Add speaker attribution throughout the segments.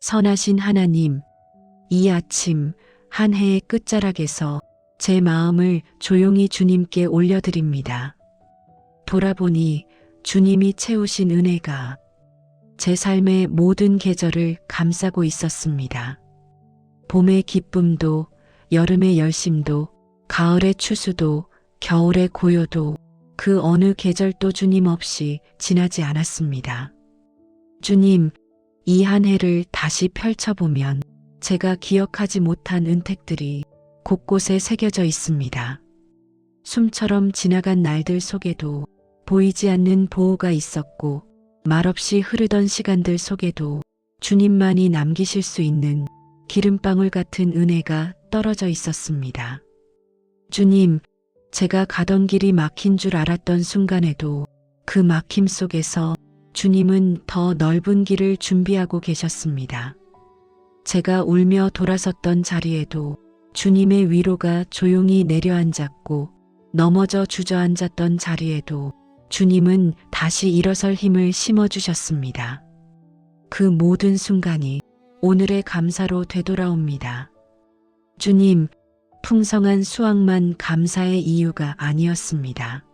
Speaker 1: 선하신 하나님, 이 아침 한 해의 끝자락에서 제 마음을 조용히 주님께 올려드립니다. 돌아보니 주님이 채우신 은혜가 제 삶의 모든 계절을 감싸고 있었습니다. 봄의 기쁨도, 여름의 열심도, 가을의 추수도, 겨울의 고요도, 그 어느 계절도 주님 없이 지나지 않았습니다. 주님, 이 한 해를 다시 펼쳐보면 제가 기억하지 못한 은택들이 곳곳에 새겨져 있습니다. 숨처럼 지나간 날들 속에도 보이지 않는 보호가 있었고, 말없이 흐르던 시간들 속에도 주님만이 남기실 수 있는 기름방울 같은 은혜가 떨어져 있었습니다. 주님, 제가 가던 길이 막힌 줄 알았던 순간에도 그 막힘 속에서 주님은 더 넓은 길을 준비하고 계셨습니다. 제가 울며 돌아섰던 자리에도 주님의 위로가 조용히 내려앉았고, 넘어져 주저앉았던 자리에도 주님은 다시 일어설 힘을 심어주셨습니다. 그 모든 순간이 오늘의 감사로 되돌아옵니다. 주님, 풍성한 수확만 감사의 이유가 아니었습니다.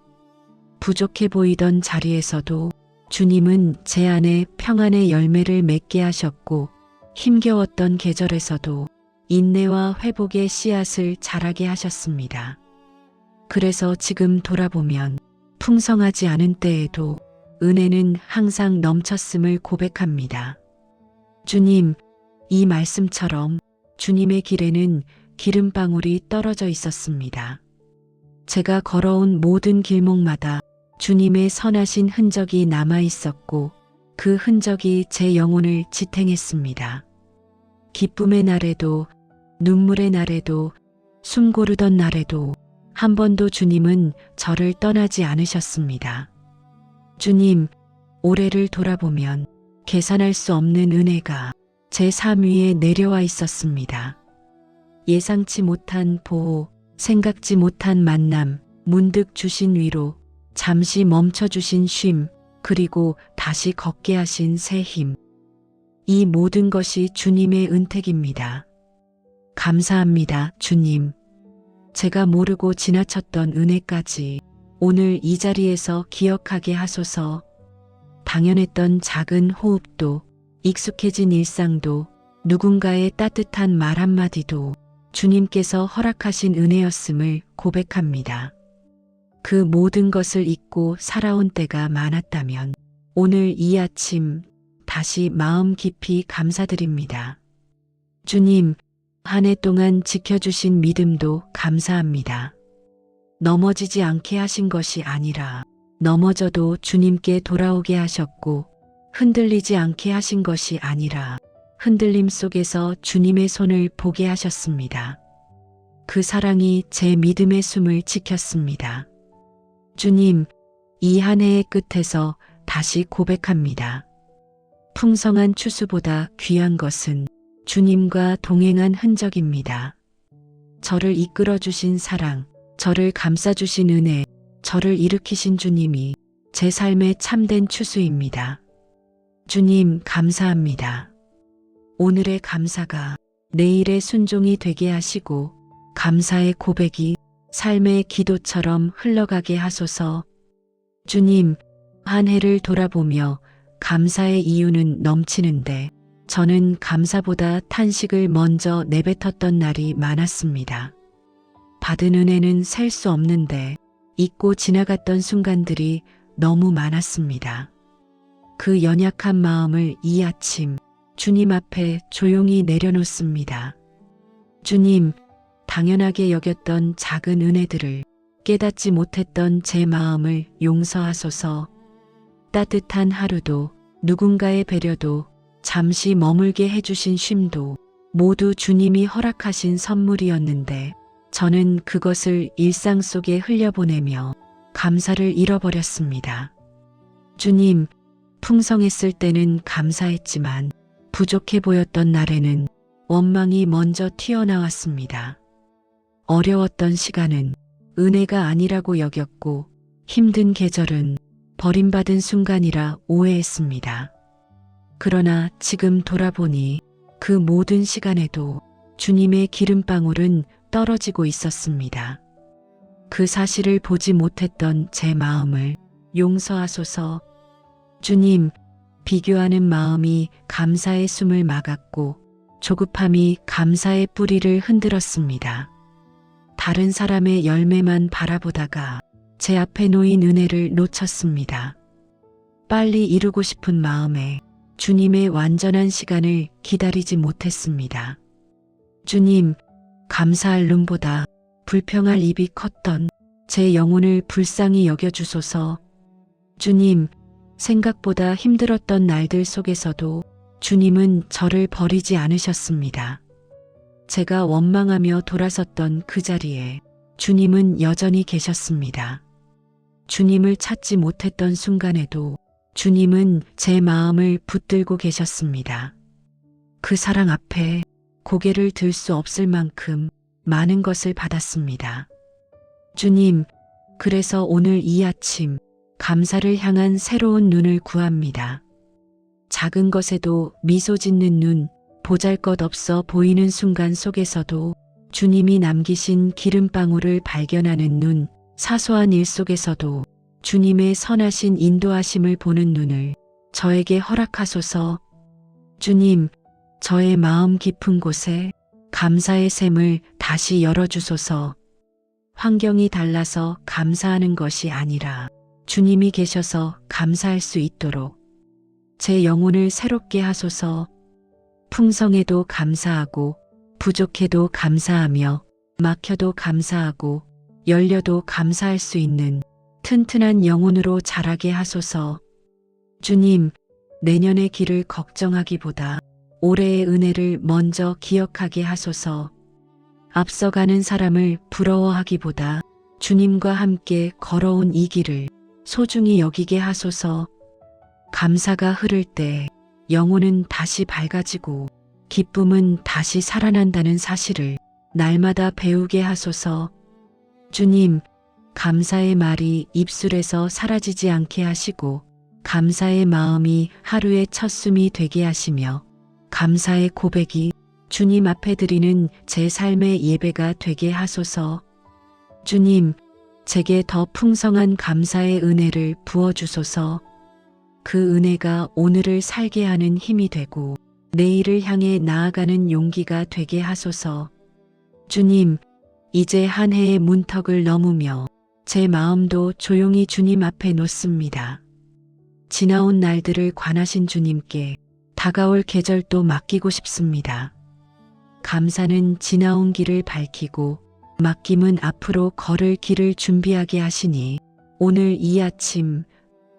Speaker 1: 부족해 보이던 자리에서도 주님은 제 안에 평안의 열매를 맺게 하셨고, 힘겨웠던 계절에서도 인내와 회복의 씨앗을 자라게 하셨습니다. 그래서 지금 돌아보면 풍성하지 않은 때에도 은혜는 항상 넘쳤음을 고백합니다. 주님, 이 말씀처럼 주님의 길에는 기름방울이 떨어져 있었습니다. 제가 걸어온 모든 길목마다 주님의 선하신 흔적이 남아 있었고, 그 흔적이 제 영혼을 지탱했습니다. 기쁨의 날에도, 눈물의 날에도, 숨 고르던 날에도 한 번도 주님은 저를 떠나지 않으셨습니다. 주님, 올해를 돌아보면 계산할 수 없는 은혜가 제 삶 위에 내려와 있었습니다. 예상치 못한 보호, 생각지 못한 만남, 문득 주신 위로, 잠시 멈춰주신 쉼, 그리고 다시 걷게 하신 새 힘. 이 모든 것이 주님의 은택입니다. 감사합니다, 주님. 제가 모르고 지나쳤던 은혜까지 오늘 이 자리에서 기억하게 하소서. 당연했던 작은 호흡도, 익숙해진 일상도, 누군가의 따뜻한 말 한마디도 주님께서 허락하신 은혜였음을 고백합니다. 그 모든 것을 잊고 살아온 때가 많았다면 오늘 이 아침 다시 마음 깊이 감사드립니다. 주님, 한 해 동안 지켜주신 믿음도 감사합니다. 넘어지지 않게 하신 것이 아니라 넘어져도 주님께 돌아오게 하셨고, 흔들리지 않게 하신 것이 아니라 흔들림 속에서 주님의 손을 보게 하셨습니다. 그 사랑이 제 믿음의 숨을 지켰습니다. 주님, 이 한 해의 끝에서 다시 고백합니다. 풍성한 추수보다 귀한 것은 주님과 동행한 흔적입니다. 저를 이끌어주신 사랑, 저를 감싸주신 은혜, 저를 일으키신 주님이 제 삶의 참된 추수입니다. 주님, 감사합니다. 오늘의 감사가 내일의 순종이 되게 하시고, 감사의 고백이 삶의 기도처럼 흘러가게 하소서. 주님, 한 해를 돌아보며 감사의 이유는 넘치는데 저는 감사보다 탄식을 먼저 내뱉었던 날이 많았습니다. 받은 은혜는 셀 수 없는데 잊고 지나갔던 순간들이 너무 많았습니다. 그 연약한 마음을 이 아침 주님 앞에 조용히 내려놓습니다. 주님, 당연하게 여겼던 작은 은혜들을 깨닫지 못했던 제 마음을 용서하소서. 따뜻한 하루도, 누군가의 배려도, 잠시 머물게 해주신 쉼도 모두 주님이 허락하신 선물이었는데 저는 그것을 일상 속에 흘려보내며 감사를 잃어버렸습니다. 주님, 풍성했을 때는 감사했지만 부족해 보였던 날에는 원망이 먼저 튀어나왔습니다. 어려웠던 시간은 은혜가 아니라고 여겼고, 힘든 계절은 버림받은 순간이라 오해했습니다. 그러나 지금 돌아보니 그 모든 시간에도 주님의 기름방울은 떨어지고 있었습니다. 그 사실을 보지 못했던 제 마음을 용서하소서. 주님, 비교하는 마음이 감사의 숨을 막았고 조급함이 감사의 뿌리를 흔들었습니다. 다른 사람의 열매만 바라보다가 제 앞에 놓인 은혜를 놓쳤습니다. 빨리 이루고 싶은 마음에 주님의 완전한 시간을 기다리지 못했습니다. 주님, 감사할 눈보다 불평할 입이 컸던 제 영혼을 불쌍히 여겨주소서. 주님, 생각보다 힘들었던 날들 속에서도 주님은 저를 버리지 않으셨습니다. 제가 원망하며 돌아섰던 그 자리에 주님은 여전히 계셨습니다. 주님을 찾지 못했던 순간에도 주님은 제 마음을 붙들고 계셨습니다. 그 사랑 앞에 고개를 들 수 없을 만큼 많은 것을 받았습니다. 주님, 그래서 오늘 이 아침 감사를 향한 새로운 눈을 구합니다. 작은 것에도 미소 짓는 눈, 보잘것없어 보이는 순간 속에서도 주님이 남기신 기름방울을 발견하는 눈, 사소한 일 속에서도 주님의 선하신 인도하심을 보는 눈을 저에게 허락하소서. 주님, 저의 마음 깊은 곳에 감사의 샘을 다시 열어주소서. 환경이 달라서 감사하는 것이 아니라 주님이 계셔서 감사할 수 있도록 제 영혼을 새롭게 하소서. 풍성해도 감사하고 부족해도 감사하며 막혀도 감사하고 열려도 감사할 수 있는 튼튼한 영혼으로 자라게 하소서. 주님, 내년의 길을 걱정하기보다 올해의 은혜를 먼저 기억하게 하소서. 앞서가는 사람을 부러워하기보다 주님과 함께 걸어온 이 길을 소중히 여기게 하소서. 감사가 흐를 때 영혼은 다시 밝아지고 기쁨은 다시 살아난다는 사실을 날마다 배우게 하소서. 주님, 감사의 말이 입술에서 사라지지 않게 하시고 감사의 마음이 하루의 첫 숨이 되게 하시며 감사의 고백이 주님 앞에 드리는 제 삶의 예배가 되게 하소서. 주님, 제게 더 풍성한 감사의 은혜를 부어주소서. 그 은혜가 오늘을 살게 하는 힘이 되고 내일을 향해 나아가는 용기가 되게 하소서. 주님, 이제 한 해의 문턱을 넘으며 제 마음도 조용히 주님 앞에 놓습니다. 지나온 날들을 관하신 주님께 다가올 계절도 맡기고 싶습니다. 감사는 지나온 길을 밝히고 맡김은 앞으로 걸을 길을 준비하게 하시니 오늘 이 아침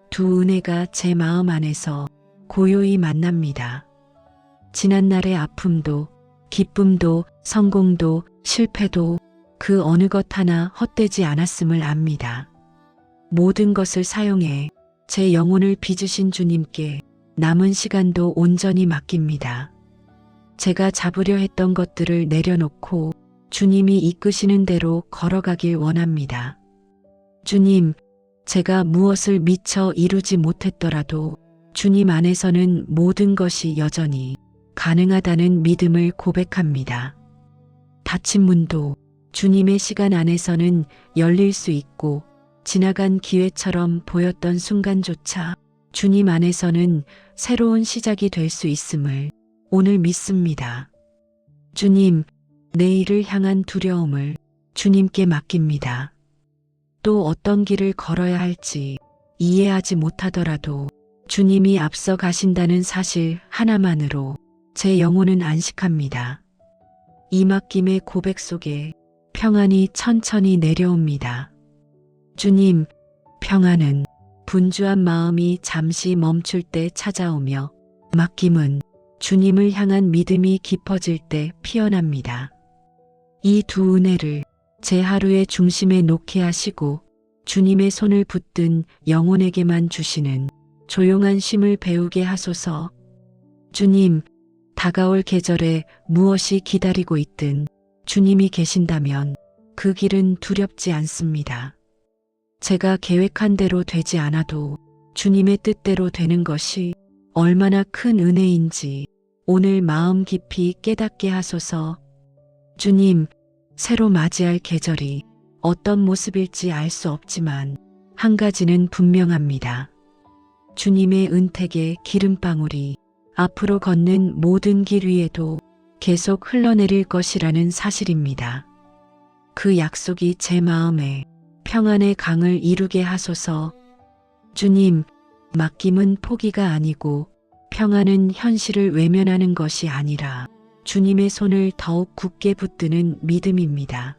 Speaker 1: 두 은혜가 제 마음 안에서 고요히 만납니다. 지난날의 아픔도 기쁨도 성공도 실패도 그 어느 것 하나 헛되지 않았음을 압니다. 모든 것을 사용해 제 영혼을 빚으신 주님께 남은 시간도 온전히 맡깁니다. 제가 잡으려 했던 것들을 내려놓고 주님이 이끄시는 대로 걸어가길 원합니다. 주님, 제가 무엇을 미처 이루지 못했더라도 주님 안에서는 모든 것이 여전히 가능하다는 믿음을 고백합니다. 닫힌 문도 주님의 시간 안에서는 열릴 수 있고 지나간 기회처럼 보였던 순간조차 주님 안에서는 새로운 시작이 될 수 있음을 오늘 믿습니다. 주님, 내일을 향한 두려움을 주님께 맡깁니다. 또 어떤 길을 걸어야 할지 이해하지 못하더라도 주님이 앞서 가신다는 사실 하나만으로 제 영혼은 안식합니다. 이 맡김의 고백 속에 평안이 천천히 내려옵니다. 주님, 평안은 분주한 마음이 잠시 멈출 때 찾아오며 맡김은 주님을 향한 믿음이 깊어질 때 피어납니다. 이 두 은혜를 제 하루의 중심에 놓게 하시고 주님의 손을 붙든 영혼에게만 주시는 조용한 쉼을 배우게 하소서. 주님, 다가올 계절에 무엇이 기다리고 있든 주님이 계신다면 그 길은 두렵지 않습니다. 제가 계획한 대로 되지 않아도 주님의 뜻대로 되는 것이 얼마나 큰 은혜인지 오늘 마음 깊이 깨닫게 하소서. 주님, 새로 맞이할 계절이 어떤 모습일지 알 수 없지만 한 가지는 분명합니다. 주님의 은택의 기름방울이 앞으로 걷는 모든 길 위에도 계속 흘러내릴 것이라는 사실입니다. 그 약속이 제 마음에 평안의 강을 이루게 하소서. 주님, 맡김은 포기가 아니고 평안은 현실을 외면하는 것이 아니라 주님의 손을 더욱 굳게 붙드는 믿음입니다.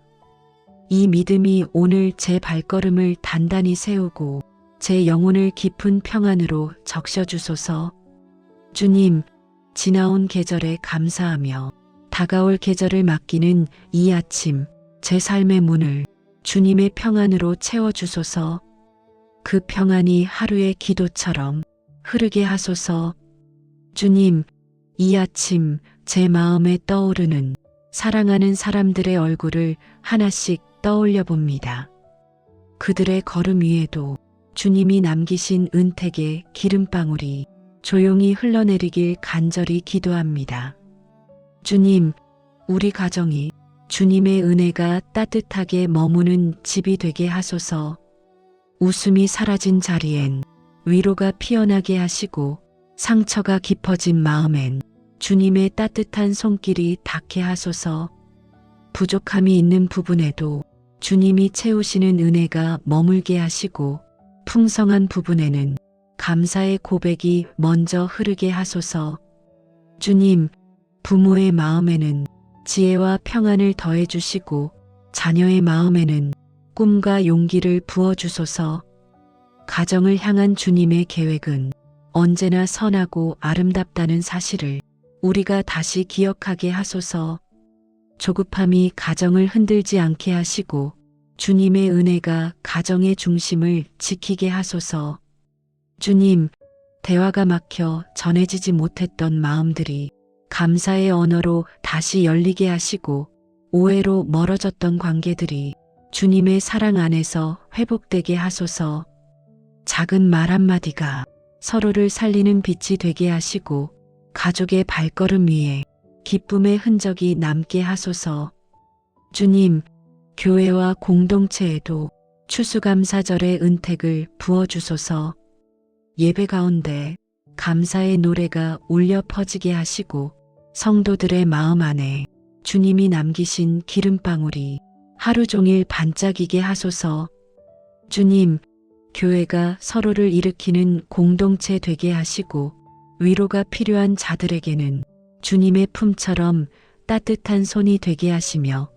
Speaker 1: 이 믿음이 오늘 제 발걸음을 단단히 세우고 제 영혼을 깊은 평안으로 적셔주소서. 주님, 지나온 계절에 감사하며 다가올 계절을 맡기는 이 아침 제 삶의 문을 주님의 평안으로 채워주소서. 그 평안이 하루의 기도처럼 흐르게 하소서. 주님, 이 아침 제 마음에 떠오르는 사랑하는 사람들의 얼굴을 하나씩 떠올려 봅니다. 그들의 걸음 위에도 주님이 남기신 은택의 기름방울이 조용히 흘러내리길 간절히 기도합니다. 주님, 우리 가정이 주님의 은혜가 따뜻하게 머무는 집이 되게 하소서. 웃음이 사라진 자리엔 위로가 피어나게 하시고 상처가 깊어진 마음엔 주님의 따뜻한 손길이 닿게 하소서. 부족함이 있는 부분에도 주님이 채우시는 은혜가 머물게 하시고 풍성한 부분에는 감사의 고백이 먼저 흐르게 하소서. 주님, 부모의 마음에는 지혜와 평안을 더해 주시고 자녀의 마음에는 꿈과 용기를 부어 주소서. 가정을 향한 주님의 계획은 언제나 선하고 아름답다는 사실을 우리가 다시 기억하게 하소서. 조급함이 가정을 흔들지 않게 하시고 주님의 은혜가 가정의 중심을 지키게 하소서. 주님, 대화가 막혀 전해지지 못했던 마음들이 감사의 언어로 다시 열리게 하시고 오해로 멀어졌던 관계들이 주님의 사랑 안에서 회복되게 하소서. 작은 말 한마디가 서로를 살리는 빛이 되게 하시고 가족의 발걸음 위에 기쁨의 흔적이 남게 하소서. 주님, 교회와 공동체에도 추수감사절의 은택을 부어주소서. 예배 가운데 감사의 노래가 울려 퍼지게 하시고 성도들의 마음 안에 주님이 남기신 기름방울이 하루 종일 반짝이게 하소서. 주님, 교회가 서로를 일으키는 공동체 되게 하시고 위로가 필요한 자들에게는 주님의 품처럼 따뜻한 손이 되게 하시며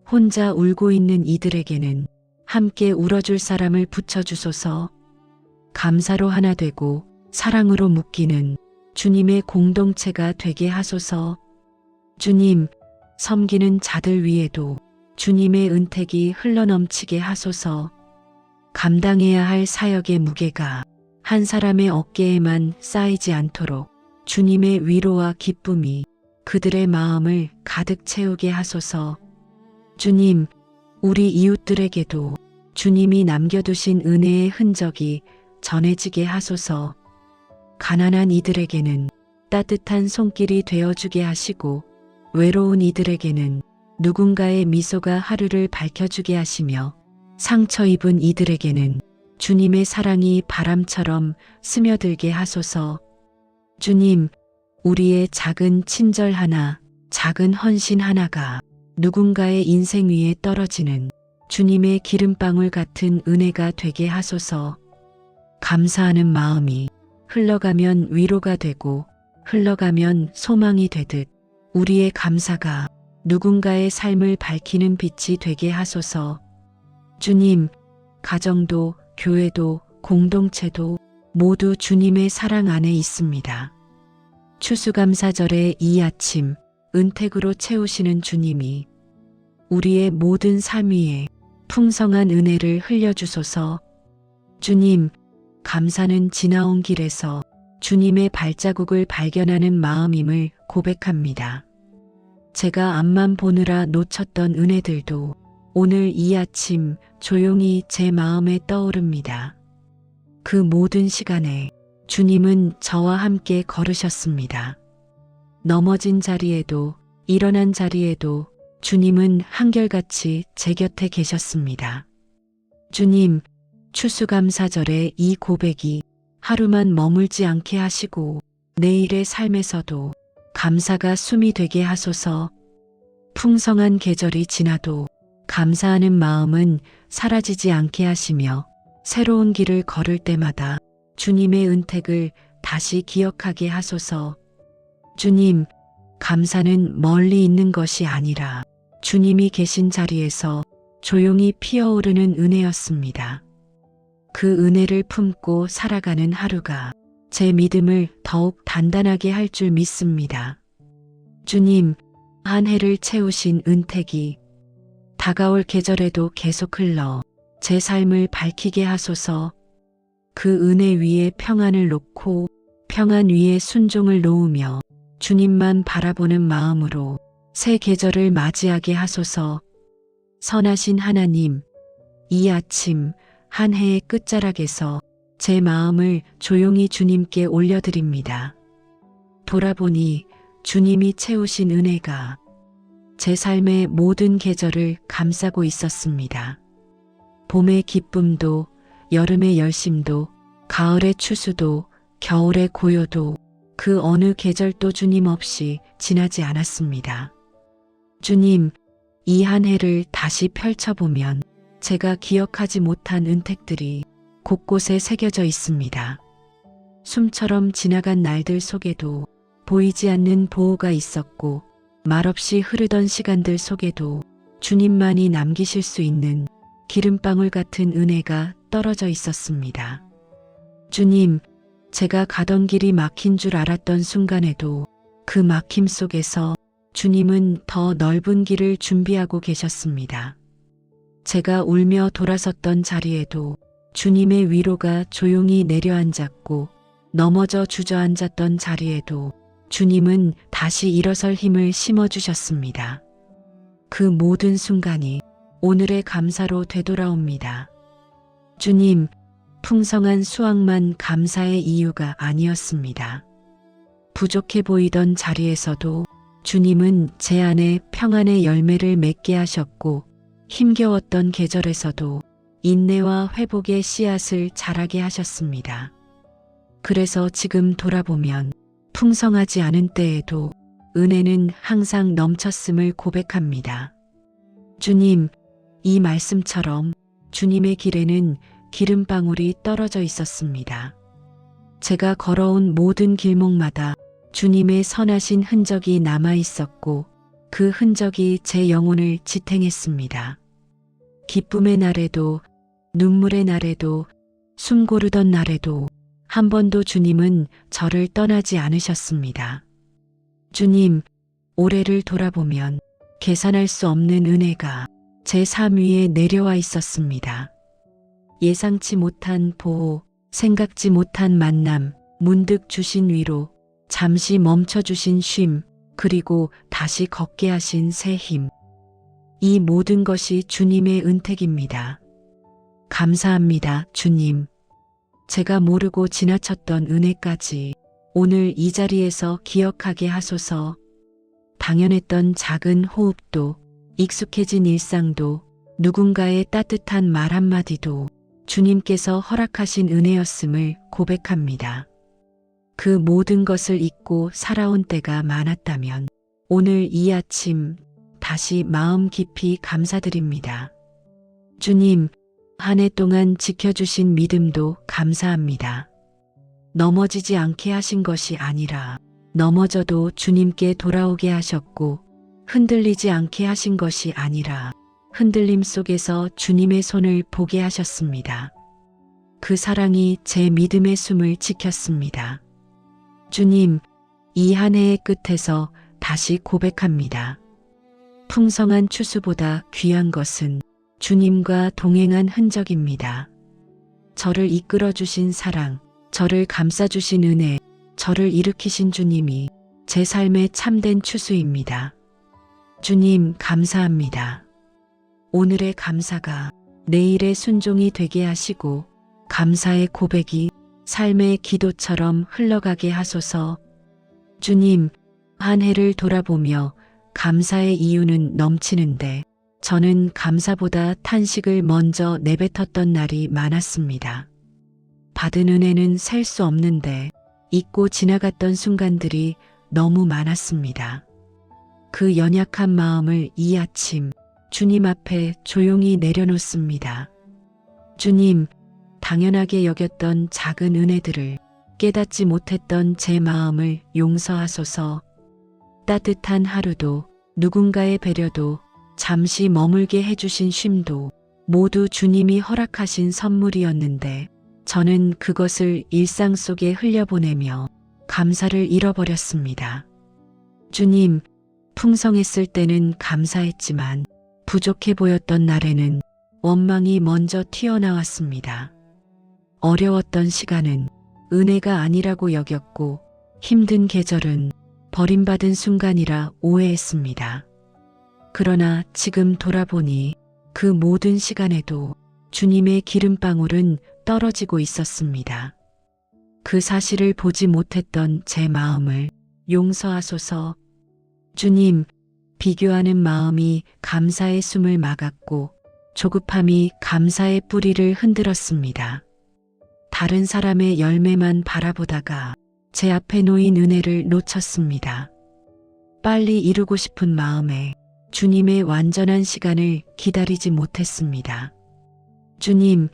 Speaker 1: 혼자 울고 있는 이들에게는 함께 울어줄 사람을 붙여주소서. 감사로 하나 되고 사랑으로 묶이는 주님의 공동체가 되게 하소서. 주님, 섬기는 자들 위에도 주님의 은택이 흘러넘치게 하소서. 감당해야 할 사역의 무게가 한 사람의 어깨에만 쌓이지 않도록 주님의 위로와 기쁨이 그들의 마음을 가득 채우게 하소서. 주님, 우리 이웃들에게도 주님이 남겨두신 은혜의 흔적이 전해지게 하소서. 가난한 이들에게는 따뜻한 손길이 되어주게 하시고 외로운 이들에게는 누군가의 미소가 하루를 밝혀주게 하시며 상처 입은 이들에게는 주님의 사랑이 바람처럼 스며들게 하소서. 주님, 우리의 작은 친절 하나, 작은 헌신 하나가 누군가의 인생 위에 떨어지는 주님의 기름방울 같은 은혜가 되게 하소서. 감사하는 마음이 흘러가면 위로가 되고 흘러가면 소망이 되듯 우리의 감사가 누군가의 삶을 밝히는 빛이 되게 하소서. 주님, 가정도 교회도 공동체도 모두 주님의 사랑 안에 있습니다. 추수감사절의 이 아침 은택으로 채우시는 주님이 우리의 모든 삶 위에 풍성한 은혜를 흘려주소서. 주님, 감사는 지나온 길에서 주님의 발자국을 발견하는 마음임을 고백합니다. 제가 앞만 보느라 놓쳤던 은혜들도 오늘 이 아침 조용히 제 마음에 떠오릅니다. 그 모든 시간에 주님은 저와 함께 걸으셨습니다. 넘어진 자리에도 일어난 자리에도 주님은 한결같이 제 곁에 계셨습니다. 주님, 추수감사절에 이 고백이 하루만 머물지 않게 하시고 내일의 삶에서도 감사가 숨이 되게 하소서. 풍성한 계절이 지나도 감사하는 마음은 사라지지 않게 하시며 새로운 길을 걸을 때마다 주님의 은택을 다시 기억하게 하소서. 주님, 감사는 멀리 있는 것이 아니라 주님이 계신 자리에서 조용히 피어오르는 은혜였습니다. 그 은혜를 품고 살아가는 하루가 제 믿음을 더욱 단단하게 할 줄 믿습니다. 주님, 한 해를 채우신 은택이 다가올 계절에도 계속 흘러 제 삶을 밝히게 하소서. 그 은혜 위에 평안을 놓고 평안 위에 순종을 놓으며 주님만 바라보는 마음으로 새 계절을 맞이하게 하소서. 선하신 하나님, 이 아침 한 해의 끝자락에서 제 마음을 조용히 주님께 올려드립니다. 돌아보니 주님이 채우신 은혜가 제 삶의 모든 계절을 감싸고 있었습니다. 봄의 기쁨도, 여름의 열심도, 가을의 추수도, 겨울의 고요도 그 어느 계절도 주님 없이 지나지 않았습니다. 주님, 이 한 해를 다시 펼쳐보면 제가 기억하지 못한 은택들이 곳곳에 새겨져 있습니다. 숨처럼 지나간 날들 속에도 보이지 않는 보호가 있었고 말없이 흐르던 시간들 속에도 주님만이 남기실 수 있는 기름방울 같은 은혜가 떨어져 있었습니다. 주님, 제가 가던 길이 막힌 줄 알았던 순간에도 그 막힘 속에서 주님은 더 넓은 길을 준비하고 계셨습니다. 제가 울며 돌아섰던 자리에도 주님의 위로가 조용히 내려앉았고 넘어져 주저앉았던 자리에도 주님은 다시 일어설 힘을 심어주셨습니다. 그 모든 순간이 오늘의 감사로 되돌아옵니다. 주님, 풍성한 수확만 감사의 이유가 아니었습니다. 부족해 보이던 자리에서도 주님은 제 안에 평안의 열매를 맺게 하셨고 힘겨웠던 계절에서도 인내와 회복의 씨앗을 자라게 하셨습니다. 그래서 지금 돌아보면 풍성하지 않은 때에도 은혜는 항상 넘쳤음을 고백합니다. 주님, 이 말씀처럼 주님의 길에는 기름방울이 떨어져 있었습니다. 제가 걸어온 모든 길목마다 주님의 선하신 흔적이 남아 있었고 그 흔적이 제 영혼을 지탱했습니다. 기쁨의 날에도 눈물의 날에도 숨 고르던 날에도 한 번도 주님은 저를 떠나지 않으셨습니다. 주님, 올해를 돌아보면 계산할 수 없는 은혜가 제 삶 위에 내려와 있었습니다. 예상치 못한 보호, 생각지 못한 만남, 문득 주신 위로, 잠시 멈춰주신 쉼, 그리고 다시 걷게 하신 새 힘. 이 모든 것이 주님의 은택입니다. 감사합니다, 주님. 제가 모르고 지나쳤던 은혜까지 오늘 이 자리에서 기억하게 하소서. 당연했던 작은 호흡도, 익숙해진 일상도, 누군가의 따뜻한 말 한마디도 주님께서 허락하신 은혜였음을 고백합니다. 그 모든 것을 잊고 살아온 때가 많았다면 오늘 이 아침 다시 마음 깊이 감사드립니다. 주님, 한 해 동안 지켜주신 믿음도 감사합니다. 넘어지지 않게 하신 것이 아니라 넘어져도 주님께 돌아오게 하셨고 흔들리지 않게 하신 것이 아니라 흔들림 속에서 주님의 손을 보게 하셨습니다. 그 사랑이 제 믿음의 숨을 지켰습니다. 주님, 이 한 해의 끝에서 다시 고백합니다. 풍성한 추수보다 귀한 것은 주님과 동행한 흔적입니다. 저를 이끌어주신 사랑, 저를 감싸주신 은혜, 저를 일으키신 주님이 제 삶의 참된 추수입니다. 주님, 감사합니다. 오늘의 감사가 내일의 순종이 되게 하시고 감사의 고백이 삶의 기도처럼 흘러가게 하소서. 주님, 한 해를 돌아보며 감사의 이유는 넘치는데 저는 감사보다 탄식을 먼저 내뱉었던 날이 많았습니다. 받은 은혜는 셀 수 없는데 잊고 지나갔던 순간들이 너무 많았습니다. 그 연약한 마음을 이 아침 주님 앞에 조용히 내려놓습니다. 주님, 당연하게 여겼던 작은 은혜들을 깨닫지 못했던 제 마음을 용서하소서. 따뜻한 하루도 누군가의 배려도 잠시 머물게 해주신 쉼도 모두 주님이 허락하신 선물이었는데 저는 그것을 일상 속에 흘려보내며 감사를 잃어버렸습니다. 주님, 풍성했을 때는 감사했지만 부족해 보였던 날에는 원망이 먼저 튀어나왔습니다. 어려웠던 시간은 은혜가 아니라고 여겼고 힘든 계절은 버림받은 순간이라 오해했습니다. 그러나 지금 돌아보니 그 모든 시간에도 주님의 기름방울은 떨어지고 있었습니다. 그 사실을 보지 못했던 제 마음을 용서하소서. 주님, 비교하는 마음이 감사의 숨을 막았고 조급함이 감사의 뿌리를 흔들었습니다. 다른 사람의 열매만 바라보다가 제 앞에 놓인 은혜를 놓쳤습니다. 빨리 이루고 싶은 마음에 주님의 완전한 시간을 기다리지 못했습니다. 주님,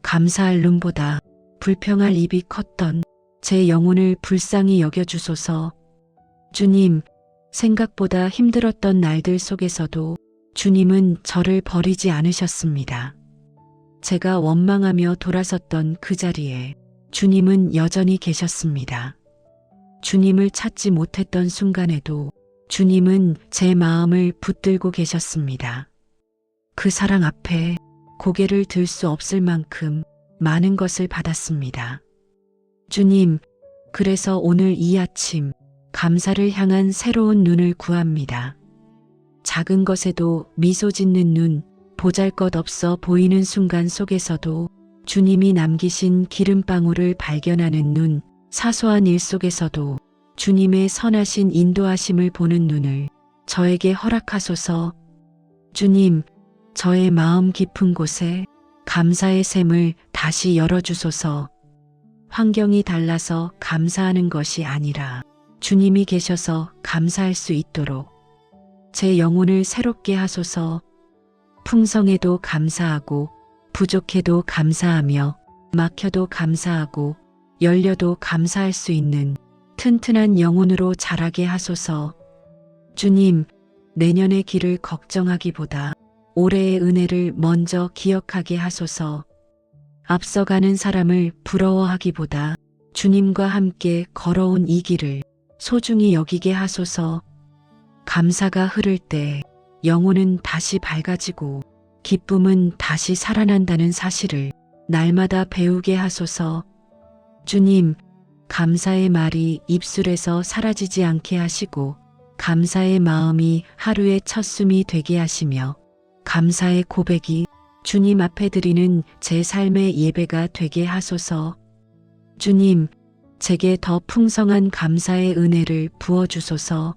Speaker 1: 감사할 눈보다 불평할 입이 컸던 제 영혼을 불쌍히 여겨주소서. 주님, 생각보다 힘들었던 날들 속에서도 주님은 저를 버리지 않으셨습니다. 제가 원망하며 돌아섰던 그 자리에 주님은 여전히 계셨습니다. 주님을 찾지 못했던 순간에도 주님은 제 마음을 붙들고 계셨습니다. 그 사랑 앞에 고개를 들 수 없을 만큼 많은 것을 받았습니다. 주님, 그래서 오늘 이 아침 감사를 향한 새로운 눈을 구합니다. 작은 것에도 미소 짓는 눈, 보잘것없어 보이는 순간 속에서도 주님이 남기신 기름방울을 발견하는 눈, 사소한 일 속에서도 주님의 선하신 인도하심을 보는 눈을 저에게 허락하소서. 주님, 저의 마음 깊은 곳에 감사의 샘을 다시 열어주소서. 환경이 달라서 감사하는 것이 아니라 주님이 계셔서 감사할 수 있도록 제 영혼을 새롭게 하소서. 풍성해도 감사하고 부족해도 감사하며 막혀도 감사하고 열려도 감사할 수 있는 튼튼한 영혼으로 자라게 하소서. 주님, 내년의 길을 걱정하기보다 올해의 은혜를 먼저 기억하게 하소서. 앞서가는 사람을 부러워하기보다 주님과 함께 걸어온 이 길을 소중히 여기게 하소서. 감사가 흐를 때 영혼은 다시 밝아지고 기쁨은 다시 살아난다는 사실을 날마다 배우게 하소서. 주님, 감사의 말이 입술에서 사라지지 않게 하시고 감사의 마음이 하루의 첫 숨이 되게 하시며 감사의 고백이 주님 앞에 드리는 제 삶의 예배가 되게 하소서. 주님, 제게 더 풍성한 감사의 은혜를 부어주소서.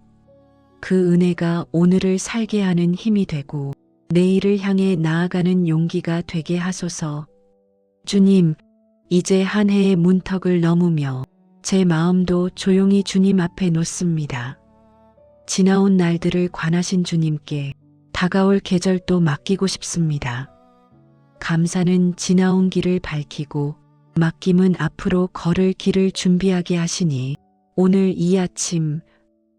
Speaker 1: 그 은혜가 오늘을 살게 하는 힘이 되고 내일을 향해 나아가는 용기가 되게 하소서. 주님, 이제 한 해의 문턱을 넘으며 제 마음도 조용히 주님 앞에 놓습니다. 지나온 날들을 관하신 주님께 다가올 계절도 맡기고 싶습니다. 감사는 지나온 길을 밝히고 맡김은 앞으로 걸을 길을 준비하게 하시니 오늘 이 아침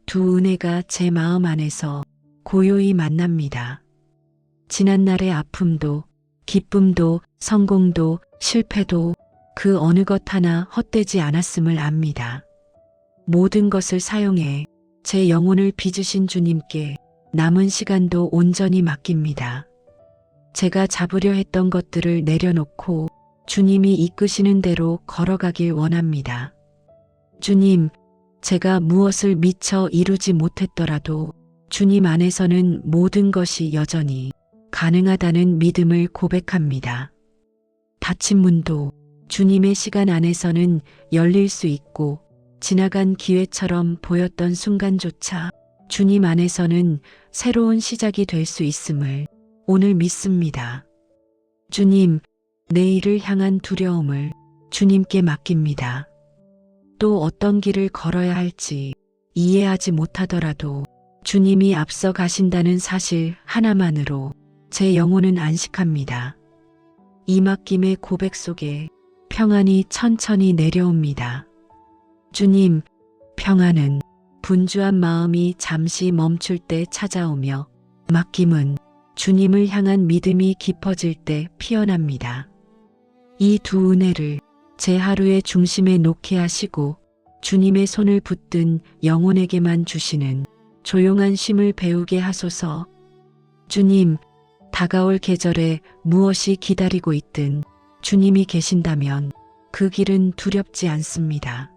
Speaker 1: 두 은혜가 제 마음 안에서 고요히 만납니다. 지난날의 아픔도 기쁨도 성공도 실패도 그 어느 것 하나 헛되지 않았음을 압니다. 모든 것을 사용해 제 영혼을 빚으신 주님께 남은 시간도 온전히 맡깁니다. 제가 잡으려 했던 것들을 내려놓고 주님이 이끄시는 대로 걸어가길 원합니다. 주님, 제가 무엇을 미처 이루지 못했더라도 주님 안에서는 모든 것이 여전히 가능하다는 믿음을 고백합니다. 닫힌 문도 주님의 시간 안에서는 열릴 수 있고 지나간 기회처럼 보였던 순간조차 주님 안에서는 새로운 시작이 될 수 있음을 오늘 믿습니다. 주님, 내일을 향한 두려움을 주님께 맡깁니다. 또 어떤 길을 걸어야 할지 이해하지 못하더라도 주님이 앞서 가신다는 사실 하나만으로 제 영혼은 안식합니다. 이 맡김의 고백 속에 평안이 천천히 내려옵니다. 주님, 평안은 분주한 마음이 잠시 멈출 때 찾아오며 맡김은 주님을 향한 믿음이 깊어질 때 피어납니다. 이 두 은혜를 제 하루의 중심에 놓게 하시고 주님의 손을 붙든 영혼에게만 주시는 조용한 쉼을 배우게 하소서. 주님, 다가올 계절에 무엇이 기다리고 있든 주님이 계신다면 그 길은 두렵지 않습니다.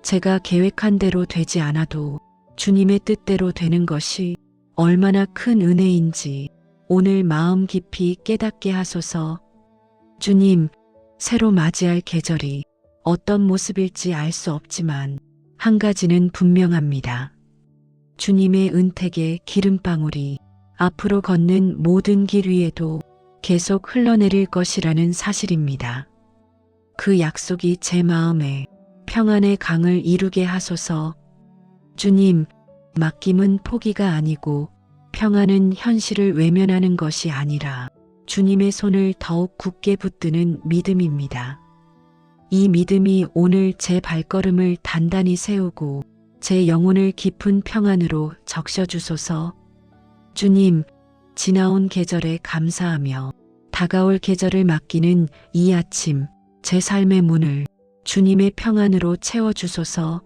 Speaker 1: 제가 계획한 대로 되지 않아도 주님의 뜻대로 되는 것이 얼마나 큰 은혜인지 오늘 마음 깊이 깨닫게 하소서. 주님, 새로 맞이할 계절이 어떤 모습일지 알 수 없지만 한 가지는 분명합니다. 주님의 은택의 기름방울이 앞으로 걷는 모든 길 위에도 계속 흘러내릴 것이라는 사실입니다. 그 약속이 제 마음에 평안의 강을 이루게 하소서. 주님, 맡김은 포기가 아니고 평안은 현실을 외면하는 것이 아니라 주님의 손을 더욱 굳게 붙드는 믿음입니다. 이 믿음이 오늘 제 발걸음을 단단히 세우고 제 영혼을 깊은 평안으로 적셔주소서. 주님, 지나온 계절에 감사하며 다가올 계절을 맡기는 이 아침 제 삶의 문을 주님의 평안으로 채워주소서.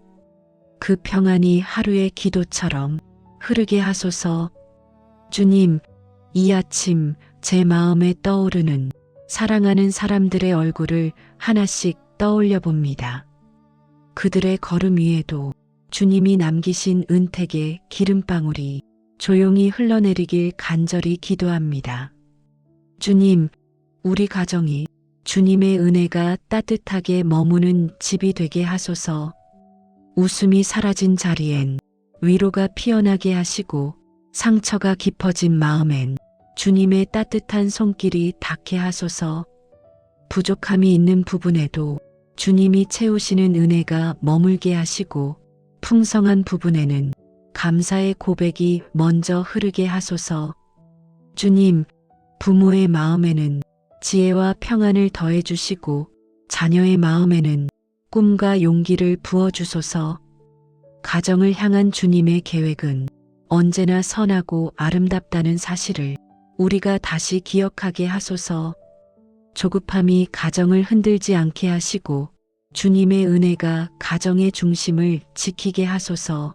Speaker 1: 그 평안이 하루의 기도처럼 흐르게 하소서. 주님, 이 아침 제 마음에 떠오르는 사랑하는 사람들의 얼굴을 하나씩 떠올려 봅니다. 그들의 걸음 위에도 주님이 남기신 은택의 기름방울이 조용히 흘러내리길 간절히 기도합니다. 주님, 우리 가정이 주님의 은혜가 따뜻하게 머무는 집이 되게 하소서. 웃음이 사라진 자리엔 위로가 피어나게 하시고 상처가 깊어진 마음엔 주님의 따뜻한 손길이 닿게 하소서. 부족함이 있는 부분에도 주님이 채우시는 은혜가 머물게 하시고 풍성한 부분에는 감사의 고백이 먼저 흐르게 하소서. 주님, 부모의 마음에는 지혜와 평안을 더해 주시고 자녀의 마음에는 꿈과 용기를 부어주소서. 가정을 향한 주님의 계획은 언제나 선하고 아름답다는 사실을 우리가 다시 기억하게 하소서. 조급함이 가정을 흔들지 않게 하시고 주님의 은혜가 가정의 중심을 지키게 하소서.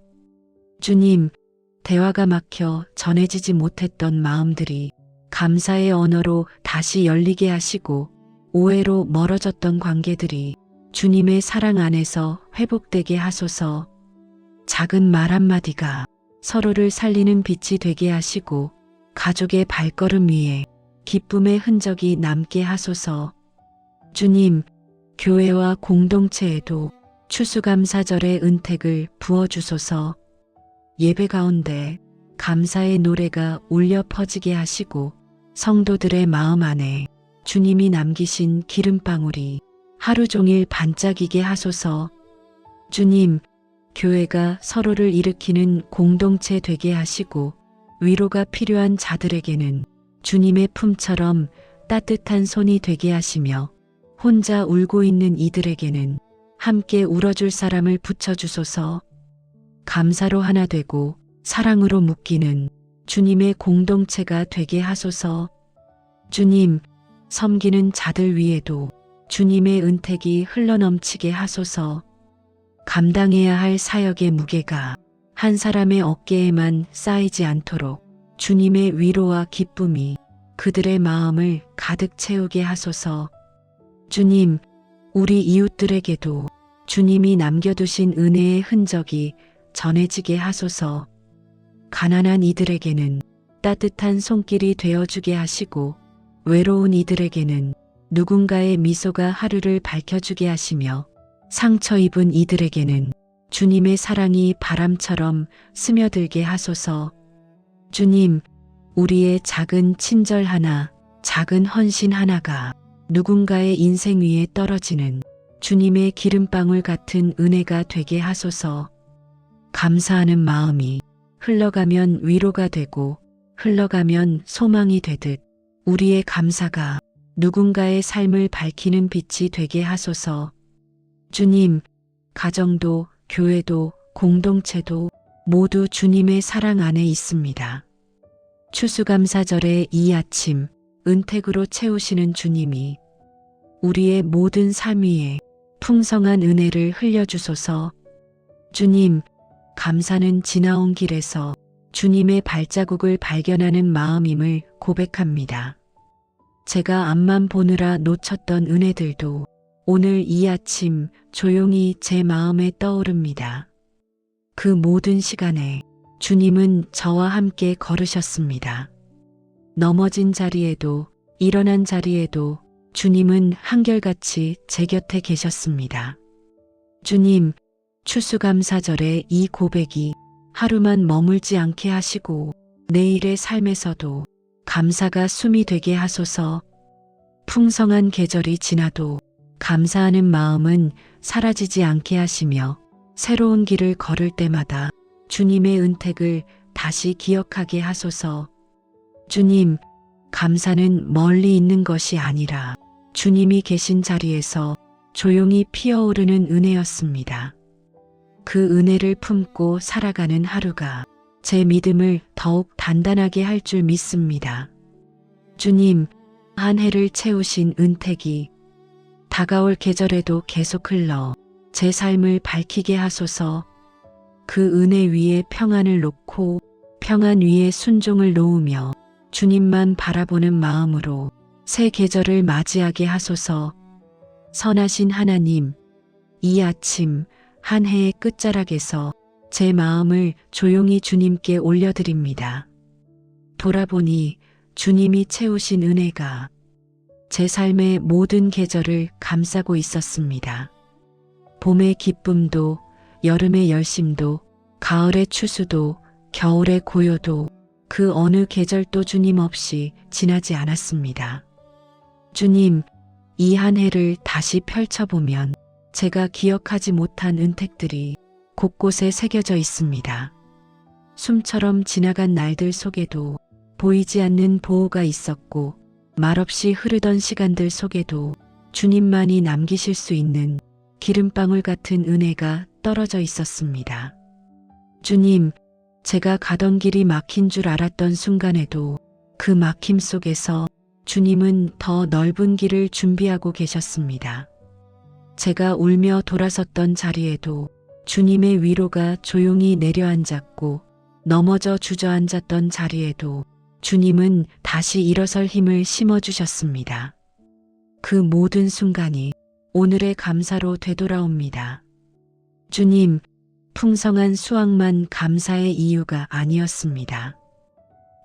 Speaker 1: 주님, 대화가 막혀 전해지지 못했던 마음들이 감사의 언어로 다시 열리게 하시고 오해로 멀어졌던 관계들이 주님의 사랑 안에서 회복되게 하소서. 작은 말 한마디가 서로를 살리는 빛이 되게 하시고 가족의 발걸음 위에 기쁨의 흔적이 남게 하소서. 주님, 교회와 공동체에도 추수감사절의 은택을 부어주소서. 예배 가운데 감사의 노래가 울려 퍼지게 하시고 성도들의 마음 안에 주님이 남기신 기름방울이 하루 종일 반짝이게 하소서. 주님, 교회가 서로를 일으키는 공동체 되게 하시고 위로가 필요한 자들에게는 주님의 품처럼 따뜻한 손이 되게 하시며 혼자 울고 있는 이들에게는 함께 울어줄 사람을 붙여주소서. 감사로 하나 되고 사랑으로 묶이는 주님의 공동체가 되게 하소서. 주님, 섬기는 자들 위에도 주님의 은택이 흘러넘치게 하소서. 감당해야 할 사역의 무게가 한 사람의 어깨에만 쌓이지 않도록 주님의 위로와 기쁨이 그들의 마음을 가득 채우게 하소서. 주님, 우리 이웃들에게도 주님이 남겨두신 은혜의 흔적이 전해지게 하소서. 가난한 이들에게는 따뜻한 손길이 되어주게 하시고 외로운 이들에게는 누군가의 미소가 하루를 밝혀주게 하시며 상처 입은 이들에게는 주님의 사랑이 바람처럼 스며들게 하소서. 주님, 우리의 작은 친절 하나, 작은 헌신 하나가 누군가의 인생 위에 떨어지는 주님의 기름방울 같은 은혜가 되게 하소서. 감사하는 마음이 흘러가면 위로가 되고 흘러가면 소망이 되듯 우리의 감사가 누군가의 삶을 밝히는 빛이 되게 하소서. 주님, 가정도 교회도 공동체도 모두 주님의 사랑 안에 있습니다. 추수감사절의 이 아침 은택으로 채우시는 주님이 우리의 모든 삶 위에 풍성한 은혜를 흘려주소서. 주님, 감사는 지나온 길에서 주님의 발자국을 발견하는 마음임을 고백합니다. 제가 앞만 보느라 놓쳤던 은혜들도 오늘 이 아침 조용히 제 마음에 떠오릅니다. 그 모든 시간에 주님은 저와 함께 걸으셨습니다. 넘어진 자리에도 일어난 자리에도 주님은 한결같이 제 곁에 계셨습니다. 주님, 추수감사절의 이 고백이 하루만 머물지 않게 하시고 내일의 삶에서도 감사가 숨이 되게 하소서. 풍성한 계절이 지나도 감사하는 마음은 사라지지 않게 하시며 새로운 길을 걸을 때마다 주님의 은택을 다시 기억하게 하소서. 주님, 감사는 멀리 있는 것이 아니라 주님이 계신 자리에서 조용히 피어오르는 은혜였습니다. 그 은혜를 품고 살아가는 하루가 제 믿음을 더욱 단단하게 할 줄 믿습니다. 주님, 한 해를 채우신 은택이 다가올 계절에도 계속 흘러 제 삶을 밝히게 하소서. 그 은혜 위에 평안을 놓고 평안 위에 순종을 놓으며 주님만 바라보는 마음으로 새 계절을 맞이하게 하소서. 선하신 하나님, 이 아침 한 해의 끝자락에서 제 마음을 조용히 주님께 올려드립니다. 돌아보니 주님이 채우신 은혜가 제 삶의 모든 계절을 감싸고 있었습니다. 봄의 기쁨도, 여름의 열심도, 가을의 추수도, 겨울의 고요도 그 어느 계절도 주님 없이 지나지 않았습니다. 주님, 이 한 해를 다시 펼쳐보면 제가 기억하지 못한 은택들이 곳곳에 새겨져 있습니다. 숨처럼 지나간 날들 속에도 보이지 않는 보호가 있었고 말없이 흐르던 시간들 속에도 주님만이 남기실 수 있는 기름방울 같은 은혜가 떨어져 있었습니다. 주님, 제가 가던 길이 막힌 줄 알았던 순간에도 그 막힘 속에서 주님은 더 넓은 길을 준비하고 계셨습니다. 제가 울며 돌아섰던 자리에도 주님의 위로가 조용히 내려앉았고 넘어져 주저앉았던 자리에도 주님은 다시 일어설 힘을 심어주셨습니다. 그 모든 순간이 오늘의 감사로 되돌아옵니다. 주님, 풍성한 수확만 감사의 이유가 아니었습니다.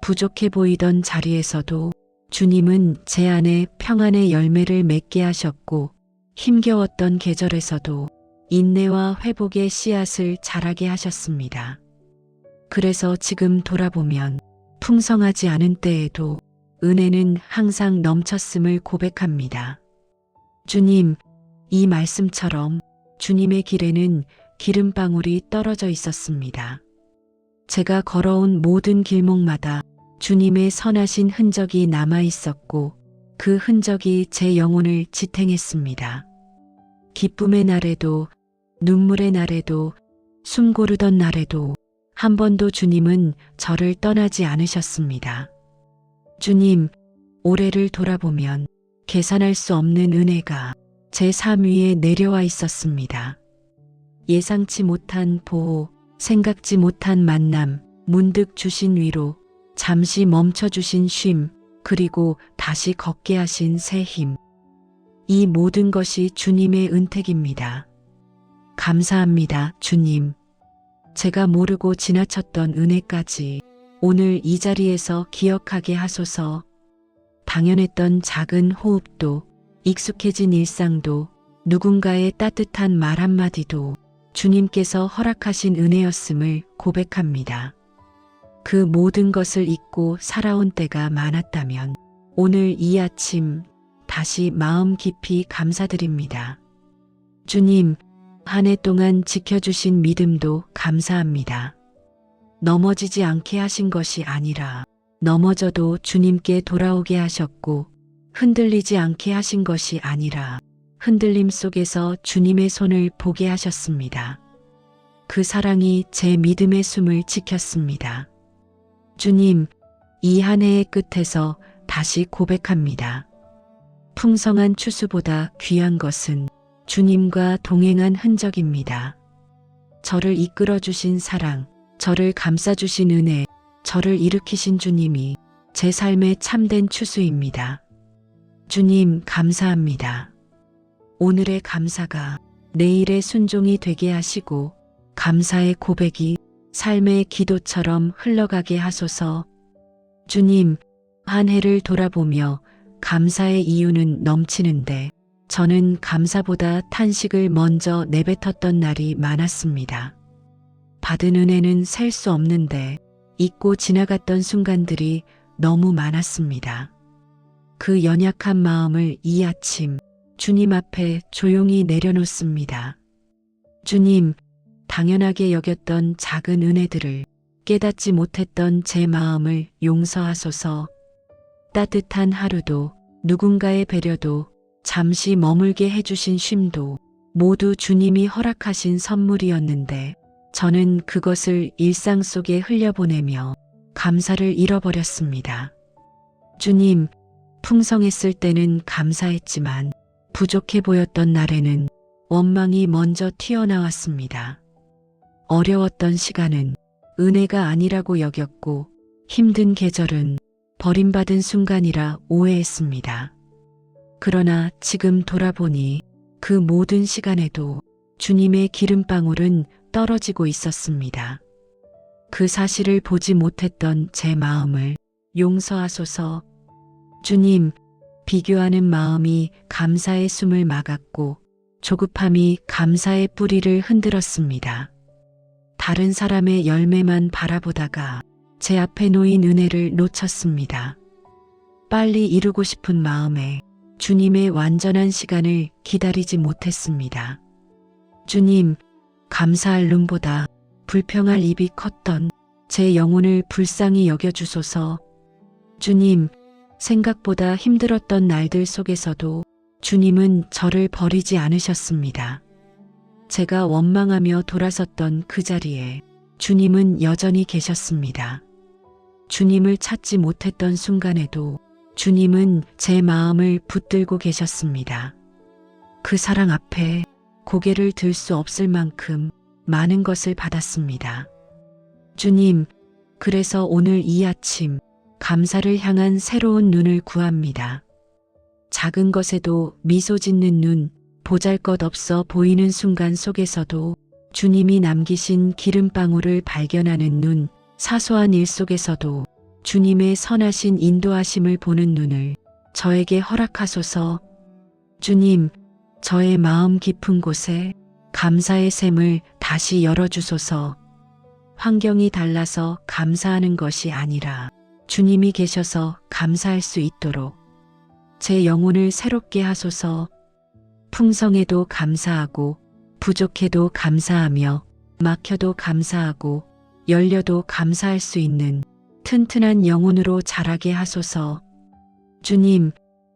Speaker 1: 부족해 보이던 자리에서도 주님은 제 안에 평안의 열매를 맺게 하셨고 힘겨웠던 계절에서도 인내와 회복의 씨앗을 자라게 하셨습니다. 그래서 지금 돌아보면 풍성하지 않은 때에도 은혜는 항상 넘쳤음을 고백합니다. 주님, 이 말씀처럼 주님의 길에는 기름방울이 떨어져 있었습니다. 제가 걸어온 모든 길목마다 주님의 선하신 흔적이 남아 있었고 그 흔적이 제 영혼을 지탱했습니다. 기쁨의 날에도 눈물의 날에도 숨 고르던 날에도 한 번도 주님은 저를 떠나지 않으셨습니다. 주님, 올해를 돌아보면 계산할 수 없는 은혜가 제 삶 위에 내려와 있었습니다. 예상치 못한 보호, 생각지 못한 만남, 문득 주신 위로, 잠시 멈춰주신 쉼, 그리고 다시 걷게 하신 새 힘. 이 모든 것이 주님의 은택입니다. 감사합니다, 주님. 제가 모르고 지나쳤던 은혜까지 오늘 이 자리에서 기억하게 하소서. 당연했던 작은 호흡도, 익숙해진 일상도, 누군가의 따뜻한 말 한마디도 주님께서 허락하신 은혜였음을 고백합니다. 그 모든 것을 잊고 살아온 때가 많았다면 오늘 이 아침 다시 마음 깊이 감사드립니다. 주님, 한 해 동안 지켜주신 믿음도 감사합니다. 넘어지지 않게 하신 것이 아니라 넘어져도 주님께 돌아오게 하셨고 흔들리지 않게 하신 것이 아니라 흔들림 속에서 주님의 손을 보게 하셨습니다. 그 사랑이 제 믿음의 숨을 지켰습니다. 주님, 이 한 해의 끝에서 다시 고백합니다. 풍성한 추수보다 귀한 것은 주님과 동행한 흔적입니다. 저를 이끌어 주신 사랑, 저를 감싸 주신 은혜, 저를 일으키신 주님이 제 삶의 참된 추수입니다. 주님, 감사합니다. 오늘의 감사가 내일의 순종이 되게 하시고 감사의 고백이 삶의 기도처럼 흘러가게 하소서. 주님, 한 해를 돌아보며 감사의 이유는 넘치는데 저는 감사보다 탄식을 먼저 내뱉었던 날이 많았습니다. 받은 은혜는 셀 수 없는데 잊고 지나갔던 순간들이 너무 많았습니다. 그 연약한 마음을 이 아침 주님 앞에 조용히 내려놓습니다. 주님, 당연하게 여겼던 작은 은혜들을 깨닫지 못했던 제 마음을 용서하소서. 따뜻한 하루도 누군가의 배려도 잠시 머물게 해주신 쉼도 모두 주님이 허락하신 선물이었는데 저는 그것을 일상 속에 흘려보내며 감사를 잃어버렸습니다. 주님, 풍성했을 때는 감사했지만 부족해 보였던 날에는 원망이 먼저 튀어나왔습니다. 어려웠던 시간은 은혜가 아니라고 여겼고 힘든 계절은 버림받은 순간이라 오해했습니다. 그러나 지금 돌아보니 그 모든 시간에도 주님의 기름방울은 떨어지고 있었습니다. 그 사실을 보지 못했던 제 마음을 용서하소서. 주님, 비교하는 마음이 감사의 숨을 막았고 조급함이 감사의 뿌리를 흔들었습니다. 다른 사람의 열매만 바라보다가 제 앞에 놓인 은혜를 놓쳤습니다. 빨리 이루고 싶은 마음에 주님의 완전한 시간을 기다리지 못했습니다. 주님, 감사할 눈보다 불평할 입이 컸던 제 영혼을 불쌍히 여겨주소서. 주님, 생각보다 힘들었던 날들 속에서도 주님은 저를 버리지 않으셨습니다. 제가 원망하며 돌아섰던 그 자리에 주님은 여전히 계셨습니다. 주님을 찾지 못했던 순간에도 주님은 제 마음을 붙들고 계셨습니다. 그 사랑 앞에 고개를 들 수 없을 만큼 많은 것을 받았습니다. 주님, 그래서 오늘 이 아침 감사를 향한 새로운 눈을 구합니다. 작은 것에도 미소 짓는 눈, 보잘것없어 보이는 순간 속에서도 주님이 남기신 기름방울을 발견하는 눈, 사소한 일 속에서도 주님의 선하신 인도하심을 보는 눈을 저에게 허락하소서. 주님, 저의 마음 깊은 곳에 감사의 샘을 다시 열어주소서. 환경이 달라서 감사하는 것이 아니라 주님이 계셔서 감사할 수 있도록 제 영혼을 새롭게 하소서. 풍성해도 감사하고 부족해도 감사하며 막혀도 감사하고 열려도 감사할 수 있는 튼튼한 영혼으로 자라게 하소서. 주님,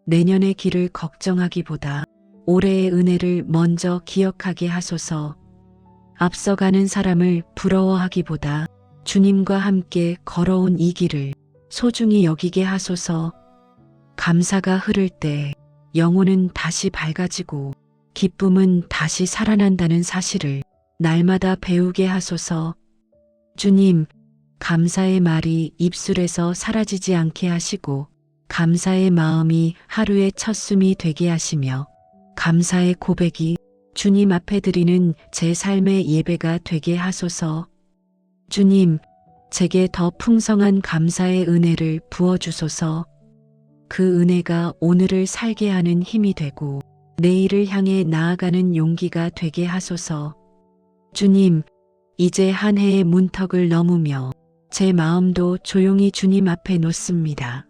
Speaker 1: 내년의 길을 걱정하기보다 올해의 은혜를 먼저 기억하게 하소서. 앞서가는 사람을 부러워하기보다 주님과 함께 걸어온 이 길을 소중히 여기게 하소서. 감사가 흐를 때 영혼은 다시 밝아지고 기쁨은 다시 살아난다는 사실을 날마다 배우게 하소서. 주님, 감사의 말이 입술에서 사라지지 않게 하시고 감사의 마음이 하루의 첫 숨이 되게 하시며 감사의 고백이 주님 앞에 드리는 제 삶의 예배가 되게 하소서. 주님, 제게 더 풍성한 감사의 은혜를 부어주소서. 그 은혜가 오늘을 살게 하는 힘이 되고 내일을 향해 나아가는 용기가 되게 하소서. 주님, 이제 한 해의 문턱을 넘으며 제 마음도 조용히 주님 앞에 놓습니다.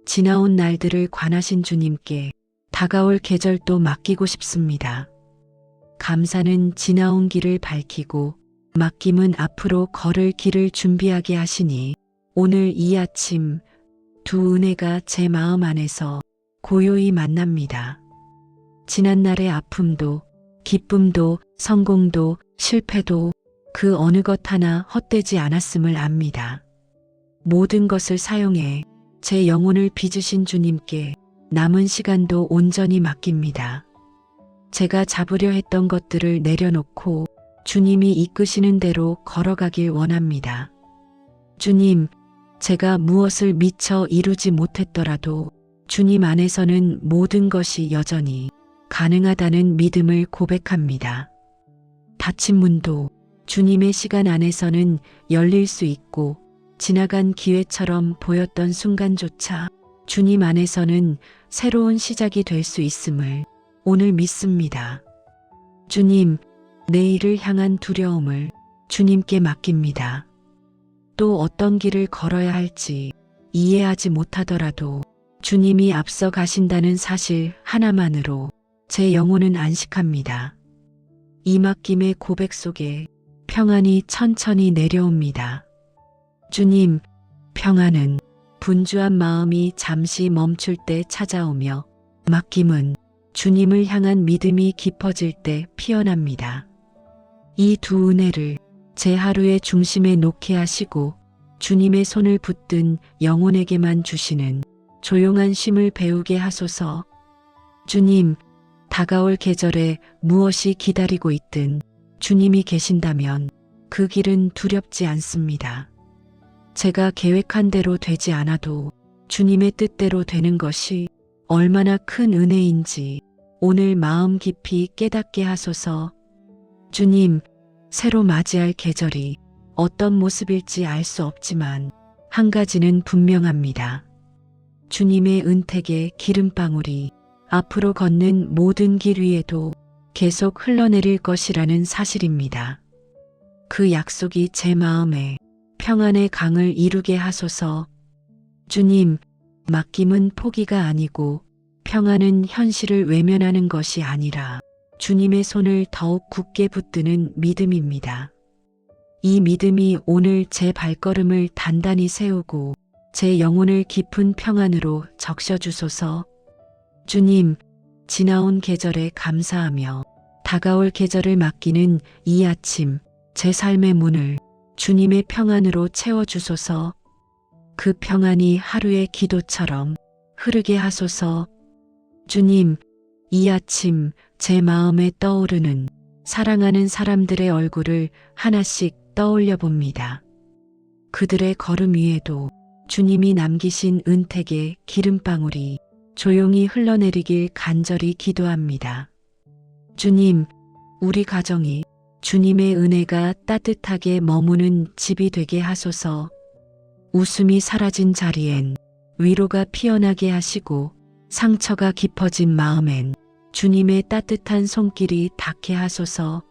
Speaker 1: 지나온 날들을 관하신 주님께 다가올 계절도 맡기고 싶습니다. 감사는 지나온 길을 밝히고 맡김은 앞으로 걸을 길을 준비하게 하시니 오늘 이 아침 두 은혜가 제 마음 안에서 고요히 만납니다. 지난날의 아픔도 기쁨도 성공도 실패도 그 어느 것 하나 헛되지 않았음을 압니다. 모든 것을 사용해 제 영혼을 빚으신 주님께 남은 시간도 온전히 맡깁니다. 제가 잡으려 했던 것들을 내려놓고 주님이 이끄시는 대로 걸어가길 원합니다. 주님, 제가 무엇을 미처 이루지 못했더라도 주님 안에서는 모든 것이 여전히 가능하다는 믿음을 고백합니다. 닫힌 문도 주님의 시간 안에서는 열릴 수 있고 지나간 기회처럼 보였던 순간조차 주님 안에서는 새로운 시작이 될 수 있음을 오늘 믿습니다. 주님, 내일을 향한 두려움을 주님께 맡깁니다. 또 어떤 길을 걸어야 할지 이해하지 못하더라도 주님이 앞서 가신다는 사실 하나만으로 제 영혼은 안식합니다. 이 맡김의 고백 속에 평안이 천천히 내려옵니다. 주님, 평안은 분주한 마음이 잠시 멈출 때 찾아오며 맡김은 주님을 향한 믿음이 깊어질 때 피어납니다. 이 두 은혜를 제 하루의 중심에 놓게 하시고 주님의 손을 붙든 영혼에게만 주시는 조용한 쉼을 배우게 하소서. 주님, 다가올 계절에 무엇이 기다리고 있든 주님이 계신다면 그 길은 두렵지 않습니다. 제가 계획한 대로 되지 않아도 주님의 뜻대로 되는 것이 얼마나 큰 은혜인지 오늘 마음 깊이 깨닫게 하소서. 주님, 새로 맞이할 계절이 어떤 모습일지 알 수 없지만 한 가지는 분명합니다. 주님의 은택의 기름방울이 앞으로 걷는 모든 길 위에도 계속 흘러내릴 것이라는 사실입니다. 그 약속이 제 마음에 평안의 강을 이루게 하소서. 주님, 맡김은 포기가 아니고 평안은 현실을 외면하는 것이 아니라 주님의 손을 더욱 굳게 붙드는 믿음입니다. 이 믿음이 오늘 제 발걸음을 단단히 세우고 제 영혼을 깊은 평안으로 적셔주소서. 주님, 지나온 계절에 감사하며 다가올 계절을 맡기는 이 아침 제 삶의 문을 주님의 평안으로 채워주소서. 그 평안이 하루의 기도처럼 흐르게 하소서. 주님, 이 아침 제 마음에 떠오르는 사랑하는 사람들의 얼굴을 하나씩 떠올려 봅니다. 그들의 걸음 위에도 주님이 남기신 은택의 기름방울이 조용히 흘러내리길 간절히 기도합니다. 주님, 우리 가정이 주님의 은혜가 따뜻하게 머무는 집이 되게 하소서. 웃음이 사라진 자리엔 위로가 피어나게 하시고 상처가 깊어진 마음엔 주님의 따뜻한 손길이 닿게 하소서.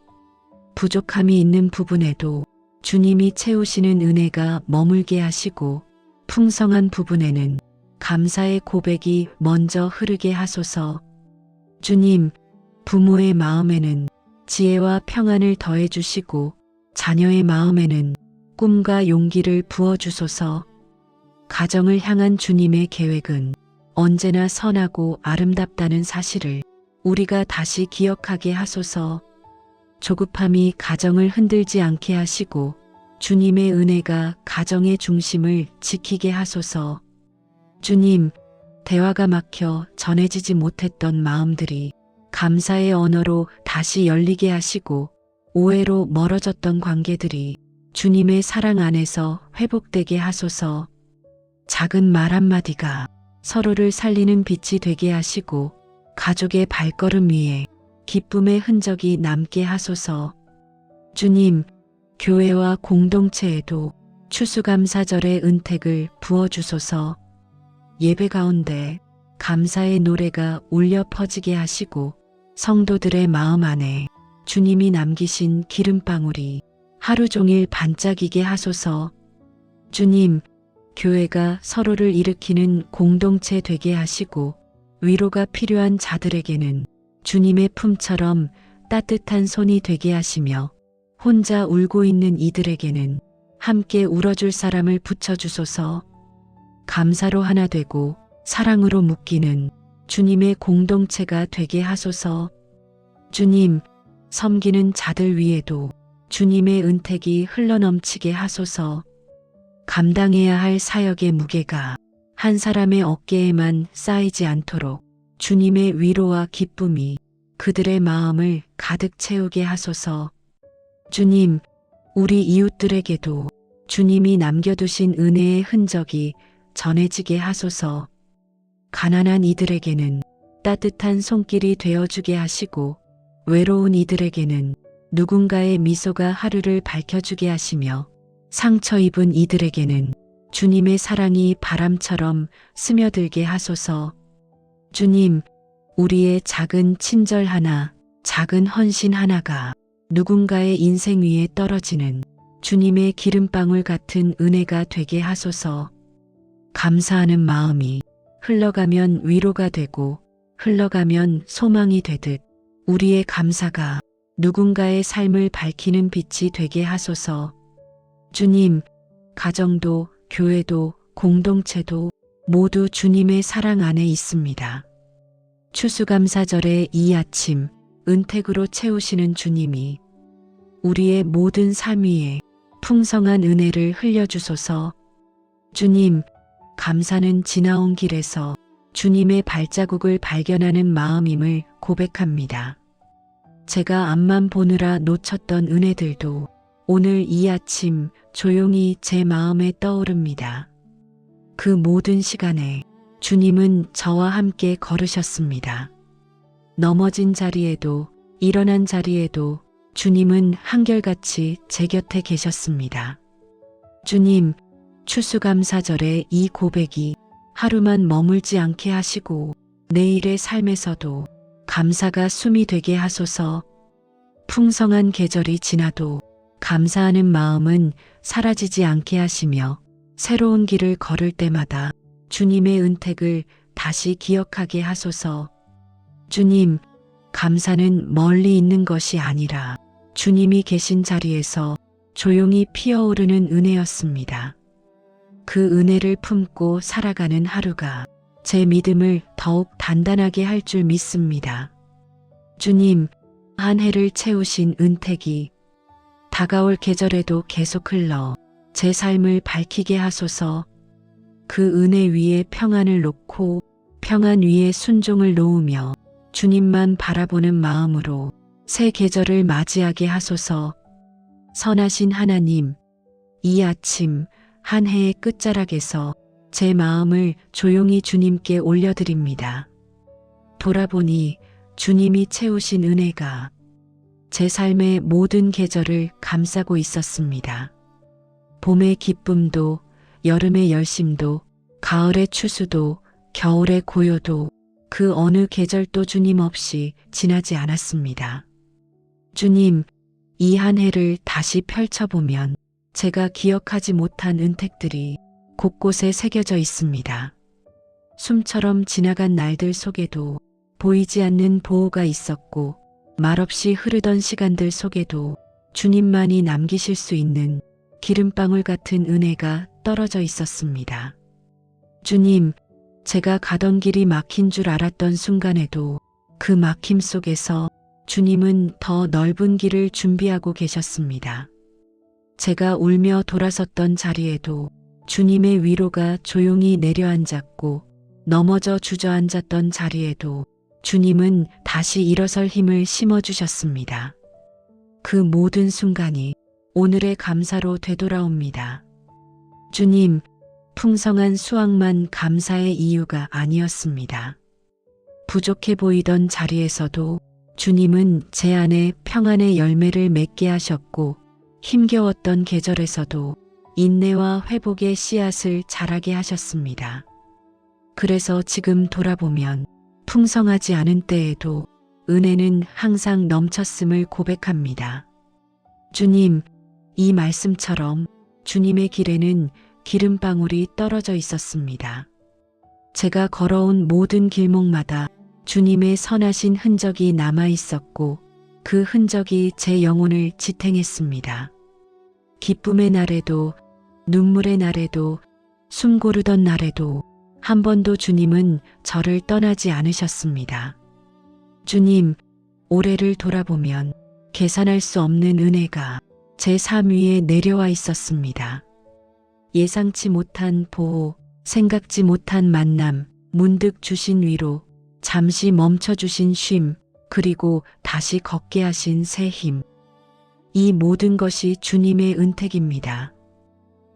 Speaker 1: 부족함이 있는 부분에도 주님이 채우시는 은혜가 머물게 하시고 풍성한 부분에는 감사의 고백이 먼저 흐르게 하소서. 주님, 부모의 마음에는 지혜와 평안을 더해 주시고 자녀의 마음에는 꿈과 용기를 부어주소서. 가정을 향한 주님의 계획은 언제나 선하고 아름답다는 사실을 우리가 다시 기억하게 하소서. 조급함이 가정을 흔들지 않게 하시고 주님의 은혜가 가정의 중심을 지키게 하소서. 주님, 대화가 막혀 전해지지 못했던 마음들이 감사의 언어로 다시 열리게 하시고 오해로 멀어졌던 관계들이 주님의 사랑 안에서 회복되게 하소서. 작은 말 한마디가 서로를 살리는 빛이 되게 하시고 가족의 발걸음 위에 기쁨의 흔적이 남게 하소서. 주님, 교회와 공동체에도 추수감사절의 은택을 부어주소서. 예배 가운데 감사의 노래가 울려 퍼지게 하시고 성도들의 마음 안에 주님이 남기신 기름방울이 하루 종일 반짝이게 하소서. 주님, 교회가 서로를 일으키는 공동체 되게 하시고 위로가 필요한 자들에게는 주님의 품처럼 따뜻한 손이 되게 하시며 혼자 울고 있는 이들에게는 함께 울어줄 사람을 붙여주소서. 감사로 하나 되고 사랑으로 묶이는 주님의 공동체가 되게 하소서. 주님, 섬기는 자들 위에도 주님의 은택이 흘러넘치게 하소서. 감당해야 할 사역의 무게가 한 사람의 어깨에만 쌓이지 않도록 주님의 위로와 기쁨이 그들의 마음을 가득 채우게 하소서. 주님, 우리 이웃들에게도 주님이 남겨두신 은혜의 흔적이 전해지게 하소서. 가난한 이들에게는 따뜻한 손길이 되어주게 하시고 외로운 이들에게는 누군가의 미소가 하루를 밝혀주게 하시며 상처 입은 이들에게는 주님의 사랑이 바람처럼 스며들게 하소서. 주님, 우리의 작은 친절 하나, 작은 헌신 하나가 누군가의 인생 위에 떨어지는 주님의 기름방울 같은 은혜가 되게 하소서. 감사하는 마음이 흘러가면 위로가 되고 흘러가면 소망이 되듯 우리의 감사가 누군가의 삶을 밝히는 빛이 되게 하소서. 주님, 가정도 교회도 공동체도 모두 주님의 사랑 안에 있습니다. 추수감사절의 이 아침 은택으로 채우시는 주님이 우리의 모든 삶 위에 풍성한 은혜를 흘려주소서. 주님, 감사는 지나온 길에서 주님의 발자국을 발견하는 마음임을 고백합니다. 제가 앞만 보느라 놓쳤던 은혜들도 오늘 이 아침 조용히 제 마음에 떠오릅니다. 그 모든 시간에 주님은 저와 함께 걸으셨습니다. 넘어진 자리에도 일어난 자리에도 주님은 한결같이 제 곁에 계셨습니다. 주님, 추수감사절의 이 고백이 하루만 머물지 않게 하시고 내일의 삶에서도 감사가 숨이 되게 하소서. 풍성한 계절이 지나도 감사하는 마음은 사라지지 않게 하시며 새로운 길을 걸을 때마다 주님의 은택을 다시 기억하게 하소서. 주님, 감사는 멀리 있는 것이 아니라 주님이 계신 자리에서 조용히 피어오르는 은혜였습니다. 그 은혜를 품고 살아가는 하루가 제 믿음을 더욱 단단하게 할 줄 믿습니다. 주님, 한 해를 채우신 은택이 다가올 계절에도 계속 흘러 제 삶을 밝히게 하소서. 그 은혜 위에 평안을 놓고 평안 위에 순종을 놓으며 주님만 바라보는 마음으로 새 계절을 맞이하게 하소서. 선하신 하나님, 이 아침 한 해의 끝자락에서 제 마음을 조용히 주님께 올려드립니다. 돌아보니 주님이 채우신 은혜가 제 삶의 모든 계절을 감싸고 있었습니다. 봄의 기쁨도, 여름의 열심도, 가을의 추수도, 겨울의 고요도 그 어느 계절도 주님 없이 지나지 않았습니다. 주님, 이 한 해를 다시 펼쳐보면 제가 기억하지 못한 은택들이 곳곳에 새겨져 있습니다. 숨처럼 지나간 날들 속에도 보이지 않는 보호가 있었고 말없이 흐르던 시간들 속에도 주님만이 남기실 수 있는 기름방울 같은 은혜가 떨어져 있었습니다. 주님, 제가 가던 길이 막힌 줄 알았던 순간에도 그 막힘 속에서 주님은 더 넓은 길을 준비하고 계셨습니다. 제가 울며 돌아섰던 자리에도 주님의 위로가 조용히 내려앉았고 넘어져 주저앉았던 자리에도 주님은 다시 일어설 힘을 심어주셨습니다. 그 모든 순간이 오늘의 감사로 되돌아옵니다. 주님, 풍성한 수확만 감사의 이유가 아니었습니다. 부족해 보이던 자리에서도 주님은 제 안에 평안의 열매를 맺게 하셨고 힘겨웠던 계절에서도 인내와 회복의 씨앗을 자라게 하셨습니다. 그래서 지금 돌아보면 풍성하지 않은 때에도 은혜는 항상 넘쳤음을 고백합니다. 주님, 이 말씀처럼 주님의 길에는 기름방울이 떨어져 있었습니다. 제가 걸어온 모든 길목마다 주님의 선하신 흔적이 남아 있었고 그 흔적이 제 영혼을 지탱했습니다. 기쁨의 날에도 눈물의 날에도 숨 고르던 날에도 한 번도 주님은 저를 떠나지 않으셨습니다. 주님, 올해를 돌아보면 계산할 수 없는 은혜가 제 삶 위에 내려와 있었습니다. 예상치 못한 보호, 생각지 못한 만남, 문득 주신 위로, 잠시 멈춰주신 쉼, 그리고 다시 걷게 하신 새 힘. 이 모든 것이 주님의 은택입니다.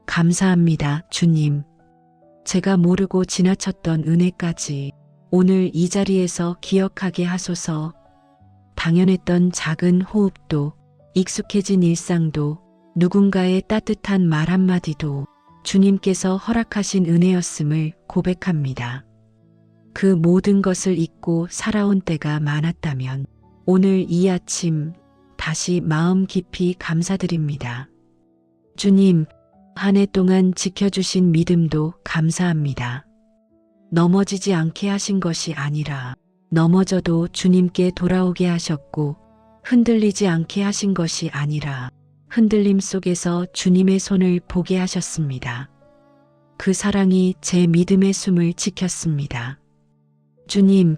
Speaker 1: 감사합니다, 주님. 제가 모르고 지나쳤던 은혜까지 오늘 이 자리에서 기억하게 하소서. 당연했던 작은 호흡도, 익숙해진 일상도, 누군가의 따뜻한 말 한마디도 주님께서 허락하신 은혜였음을 고백합니다. 그 모든 것을 잊고 살아온 때가 많았다면 오늘 이 아침 다시 마음 깊이 감사드립니다. 주님, 한 해 동안 지켜주신 믿음도 감사합니다. 넘어지지 않게 하신 것이 아니라 넘어져도 주님께 돌아오게 하셨고 흔들리지 않게 하신 것이 아니라 흔들림 속에서 주님의 손을 보게 하셨습니다. 그 사랑이 제 믿음의 숨을 지켰습니다. 주님,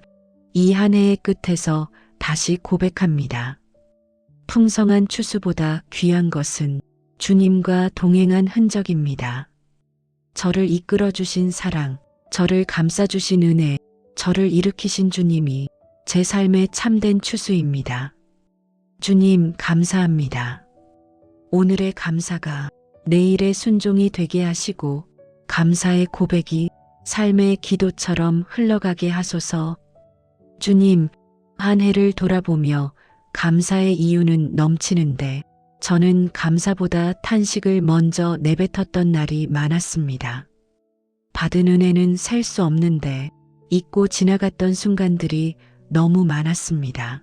Speaker 1: 이 한 해의 끝에서 다시 고백합니다. 풍성한 추수보다 귀한 것은 주님과 동행한 흔적입니다. 저를 이끌어 주신 사랑, 저를 감싸 주신 은혜, 저를 일으키신 주님이 제 삶의 참된 추수입니다. 주님, 감사합니다. 오늘의 감사가 내일의 순종이 되게 하시고 감사의 고백이 삶의 기도처럼 흘러가게 하소서. 주님, 한 해를 돌아보며 감사의 이유는 넘치는데 저는 감사보다 탄식을 먼저 내뱉었던 날이 많았습니다. 받은 은혜는 셀 수 없는데 잊고 지나갔던 순간들이 너무 많았습니다.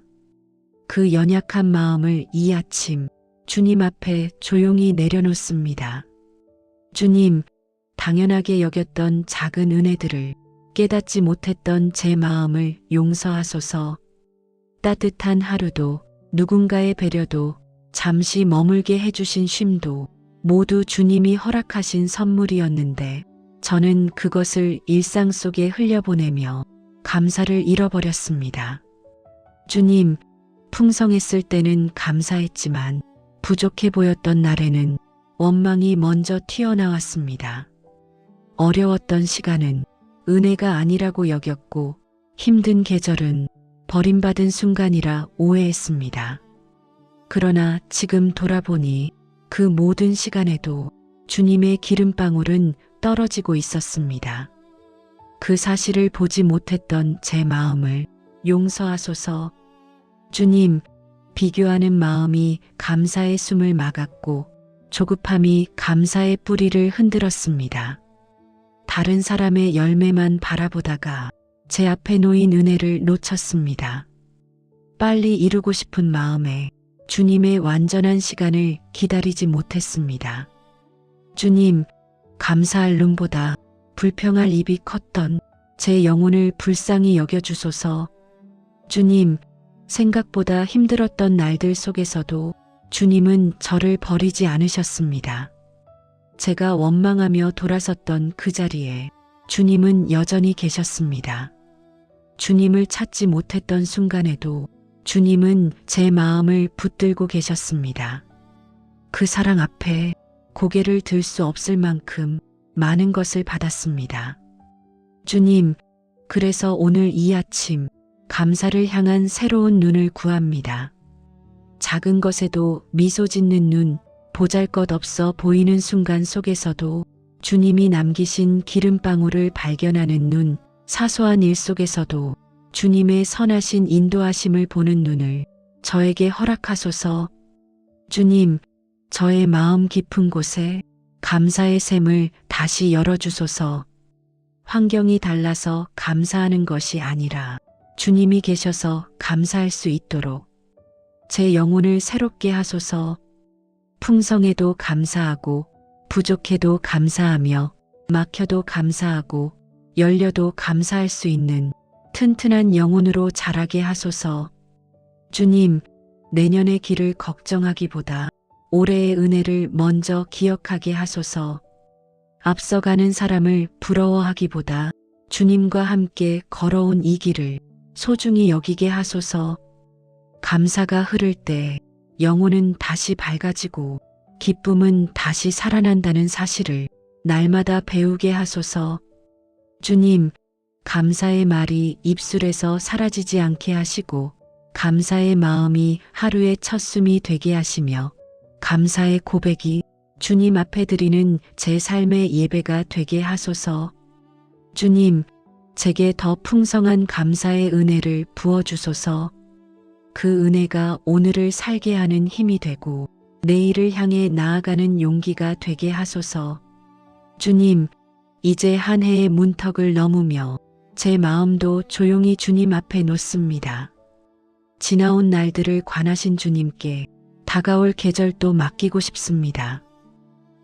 Speaker 1: 그 연약한 마음을 이 아침 주님 앞에 조용히 내려놓습니다. 주님, 당연하게 여겼던 작은 은혜들을 깨닫지 못했던 제 마음을 용서하소서. 따뜻한 하루도 누군가의 배려도 잠시 머물게 해주신 쉼도 모두 주님이 허락하신 선물이었는데 저는 그것을 일상 속에 흘려보내며 감사를 잃어버렸습니다. 주님, 풍성했을 때는 감사했지만 부족해 보였던 날에는 원망이 먼저 튀어나왔습니다. 어려웠던 시간은 은혜가 아니라고 여겼고 힘든 계절은 버림받은 순간이라 오해했습니다. 그러나 지금 돌아보니 그 모든 시간에도 주님의 기름방울은 떨어지고 있었습니다. 그 사실을 보지 못했던 제 마음을 용서하소서. 주님, 비교하는 마음이 감사의 숨을 막았고 조급함이 감사의 뿌리를 흔들었습니다. 다른 사람의 열매만 바라보다가 제 앞에 놓인 은혜를 놓쳤습니다. 빨리 이루고 싶은 마음에 주님의 완전한 시간을 기다리지 못했습니다. 주님, 감사할 눈보다 불평할 입이 컸던 제 영혼을 불쌍히 여겨주소서. 주님, 생각보다 힘들었던 날들 속에서도 주님은 저를 버리지 않으셨습니다. 제가 원망하며 돌아섰던 그 자리에 주님은 여전히 계셨습니다. 주님을 찾지 못했던 순간에도 주님은 제 마음을 붙들고 계셨습니다. 그 사랑 앞에 고개를 들 수 없을 만큼 많은 것을 받았습니다. 주님, 그래서 오늘 이 아침 감사를 향한 새로운 눈을 구합니다. 작은 것에도 미소 짓는 눈, 보잘것없어 보이는 순간 속에서도 주님이 남기신 기름방울을 발견하는 눈, 사소한 일 속에서도 주님의 선하신 인도하심을 보는 눈을 저에게 허락하소서. 주님, 저의 마음 깊은 곳에 감사의 샘을 다시 열어주소서. 환경이 달라서 감사하는 것이 아니라 주님이 계셔서 감사할 수 있도록 제 영혼을 새롭게 하소서. 풍성해도 감사하고 부족해도 감사하며 막혀도 감사하고 열려도 감사할 수 있는 튼튼한 영혼으로 자라게 하소서. 주님, 내년의 길을 걱정하기보다 올해의 은혜를 먼저 기억하게 하소서. 앞서가는 사람을 부러워하기보다 주님과 함께 걸어온 이 길을 소중히 여기게 하소서. 감사가 흐를 때 영혼은 다시 밝아지고 기쁨은 다시 살아난다는 사실을 날마다 배우게 하소서. 주님, 감사의 말이 입술에서 사라지지 않게 하시고 감사의 마음이 하루의 첫 숨이 되게 하시며 감사의 고백이 주님 앞에 드리는 제 삶의 예배가 되게 하소서. 주님, 제게 더 풍성한 감사의 은혜를 부어주소서. 그 은혜가 오늘을 살게 하는 힘이 되고 내일을 향해 나아가는 용기가 되게 하소서. 주님, 이제 한 해의 문턱을 넘으며 제 마음도 조용히 주님 앞에 놓습니다. 지나온 날들을 관하신 주님께 다가올 계절도 맡기고 싶습니다.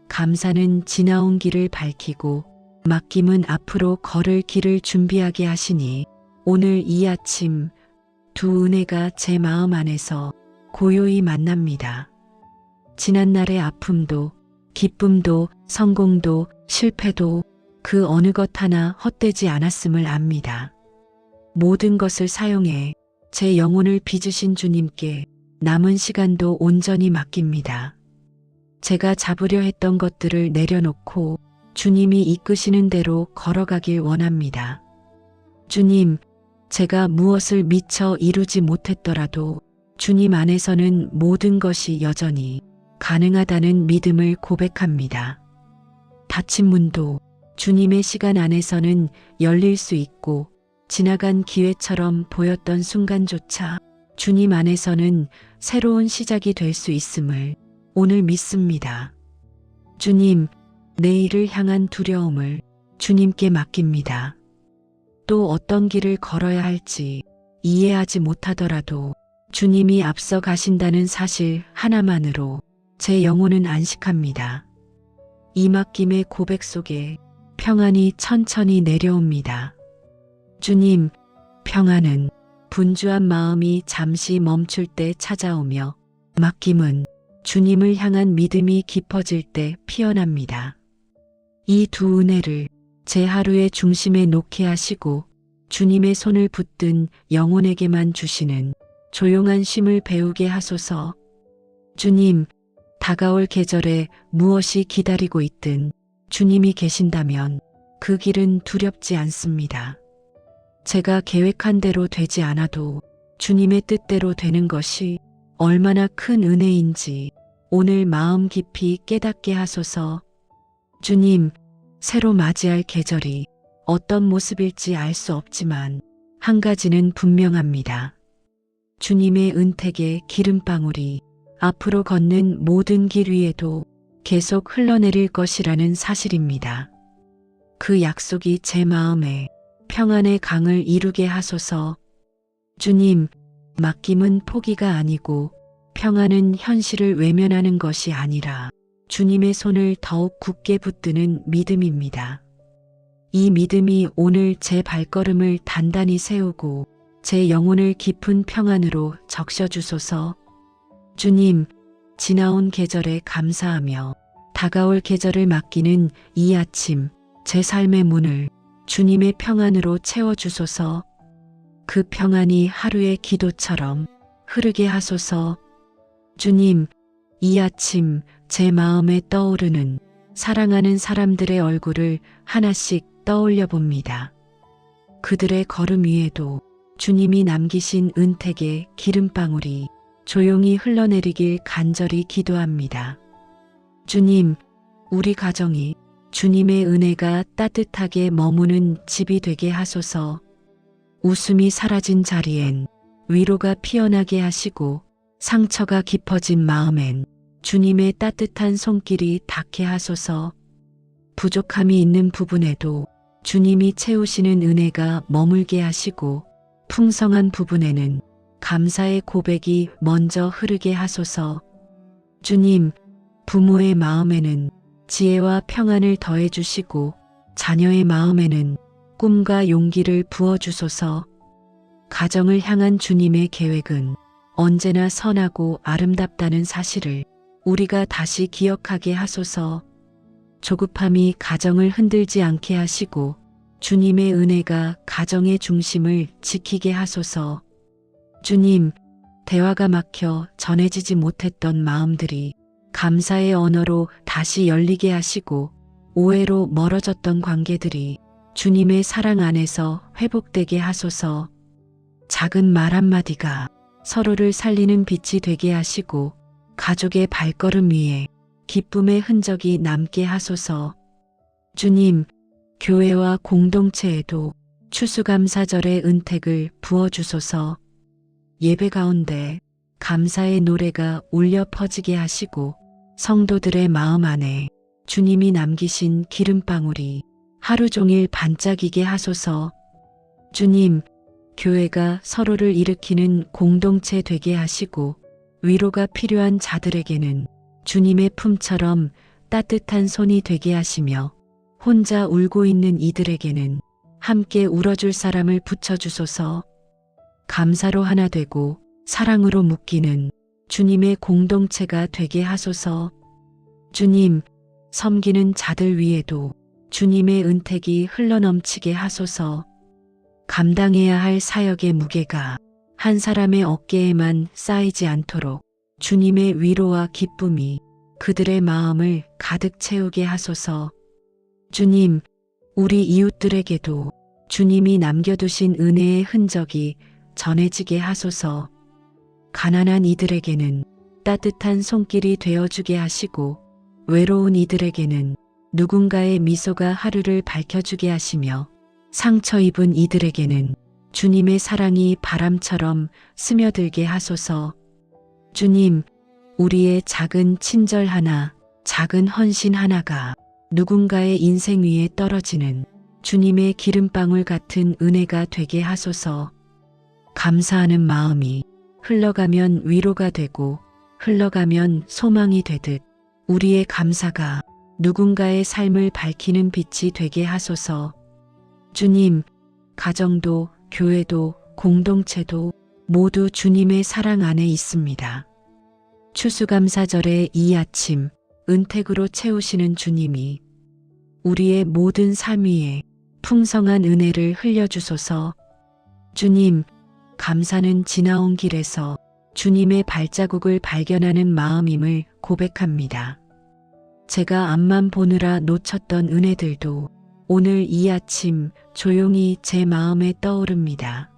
Speaker 1: 감사는 지나온 길을 밝히고 맡김은 앞으로 걸을 길을 준비하게 하시니 오늘 이 아침 두 은혜가 제 마음 안에서 고요히 만납니다. 지난날의 아픔도 기쁨도 성공도 실패도 그 어느 것 하나 헛되지 않았음을 압니다. 모든 것을 사용해 제 영혼을 빚으신 주님께 남은 시간도 온전히 맡깁니다. 제가 잡으려 했던 것들을 내려놓고 주님이 이끄시는 대로 걸어가길 원합니다. 주님, 제가 무엇을 미처 이루지 못했더라도 주님 안에서는 모든 것이 여전히 가능하다는 믿음을 고백합니다. 닫힌 문도 주님의 시간 안에서는 열릴 수 있고 지나간 기회처럼 보였던 순간조차 주님 안에서는 새로운 시작이 될 수 있음을 오늘 믿습니다. 주님, 내일을 향한 두려움을 주님께 맡깁니다. 또 어떤 길을 걸어야 할지 이해하지 못하더라도 주님이 앞서 가신다는 사실 하나만으로 제 영혼은 안식합니다. 이 맡김의 고백 속에 평안이 천천히 내려옵니다. 주님, 평안은 분주한 마음이 잠시 멈출 때 찾아오며 맡김은 주님을 향한 믿음이 깊어질 때 피어납니다. 이 두 은혜를 제 하루의 중심에 놓게 하시고 주님의 손을 붙든 영혼에게만 주시는 조용한 쉼을 배우게 하소서. 주님, 다가올 계절에 무엇이 기다리고 있든 주님이 계신다면 그 길은 두렵지 않습니다. 제가 계획한 대로 되지 않아도 주님의 뜻대로 되는 것이 얼마나 큰 은혜인지 오늘 마음 깊이 깨닫게 하소서. 주님, 새로 맞이할 계절이 어떤 모습일지 알 수 없지만 한 가지는 분명합니다. 주님의 은택의 기름방울이 앞으로 걷는 모든 길 위에도 계속 흘러내릴 것이라는 사실입니다. 그 약속이 제 마음에 평안의 강을 이루게 하소서. 주님, 맡김은 포기가 아니고 평안은 현실을 외면하는 것이 아니라 주님의 손을 더욱 굳게 붙드는 믿음입니다. 이 믿음이 오늘 제 발걸음을 단단히 세우고 제 영혼을 깊은 평안으로 적셔주소서. 주님, 지나온 계절에 감사하며 다가올 계절을 맡기는 이 아침 제 삶의 문을 주님의 평안으로 채워주소서. 그 평안이 하루의 기도처럼 흐르게 하소서. 주님, 이 아침 제 마음에 떠오르는 사랑하는 사람들의 얼굴을 하나씩 떠올려 봅니다. 그들의 걸음 위에도 주님이 남기신 은택의 기름방울이 조용히 흘러내리길 간절히 기도합니다. 주님, 우리 가정이 주님의 은혜가 따뜻하게 머무는 집이 되게 하소서. 웃음이 사라진 자리엔 위로가 피어나게 하시고 상처가 깊어진 마음엔 주님의 따뜻한 손길이 닿게 하소서. 부족함이 있는 부분에도 주님이 채우시는 은혜가 머물게 하시고 풍성한 부분에는 감사의 고백이 먼저 흐르게 하소서. 주님, 부모의 마음에는 지혜와 평안을 더해 주시고 자녀의 마음에는 꿈과 용기를 부어 주소서. 가정을 향한 주님의 계획은 언제나 선하고 아름답다는 사실을 우리가 다시 기억하게 하소서. 조급함이 가정을 흔들지 않게 하시고 주님의 은혜가 가정의 중심을 지키게 하소서. 주님, 대화가 막혀 전해지지 못했던 마음들이 감사의 언어로 다시 열리게 하시고 오해로 멀어졌던 관계들이 주님의 사랑 안에서 회복되게 하소서. 작은 말 한마디가 서로를 살리는 빛이 되게 하시고 가족의 발걸음 위에 기쁨의 흔적이 남게 하소서. 주님, 교회와 공동체에도 추수감사절의 은택을 부어주소서. 예배 가운데 감사의 노래가 울려 퍼지게 하시고 성도들의 마음 안에 주님이 남기신 기름방울이 하루 종일 반짝이게 하소서. 주님, 교회가 서로를 일으키는 공동체 되게 하시고 위로가 필요한 자들에게는 주님의 품처럼 따뜻한 손이 되게 하시며 혼자 울고 있는 이들에게는 함께 울어줄 사람을 붙여주소서. 감사로 하나 되고 사랑으로 묶이는 주님의 공동체가 되게 하소서. 주님, 섬기는 자들 위에도 주님의 은택이 흘러넘치게 하소서. 감당해야 할 사역의 무게가 한 사람의 어깨에만 쌓이지 않도록 주님의 위로와 기쁨이 그들의 마음을 가득 채우게 하소서. 주님, 우리 이웃들에게도 주님이 남겨두신 은혜의 흔적이 전해지게 하소서. 가난한 이들에게는 따뜻한 손길이 되어주게 하시고 외로운 이들에게는 누군가의 미소가 하루를 밝혀주게 하시며 상처 입은 이들에게는 주님의 사랑이 바람처럼 스며들게 하소서. 주님, 우리의 작은 친절 하나, 작은 헌신 하나가 누군가의 인생 위에 떨어지는 주님의 기름방울 같은 은혜가 되게 하소서. 감사하는 마음이 흘러가면 위로가 되고 흘러가면 소망이 되듯 우리의 감사가 누군가의 삶을 밝히는 빛이 되게 하소서. 주님, 가정도 교회도 공동체도 모두 주님의 사랑 안에 있습니다. 추수감사절의 이 아침 은택으로 채우시는 주님이 우리의 모든 삶 위에 풍성한 은혜를 흘려주소서. 주님, 감사는 지나온 길에서 주님의 발자국을 발견하는 마음임을 고백합니다. 제가 앞만 보느라 놓쳤던 은혜들도 오늘 이 아침 조용히 제 마음에 떠오릅니다.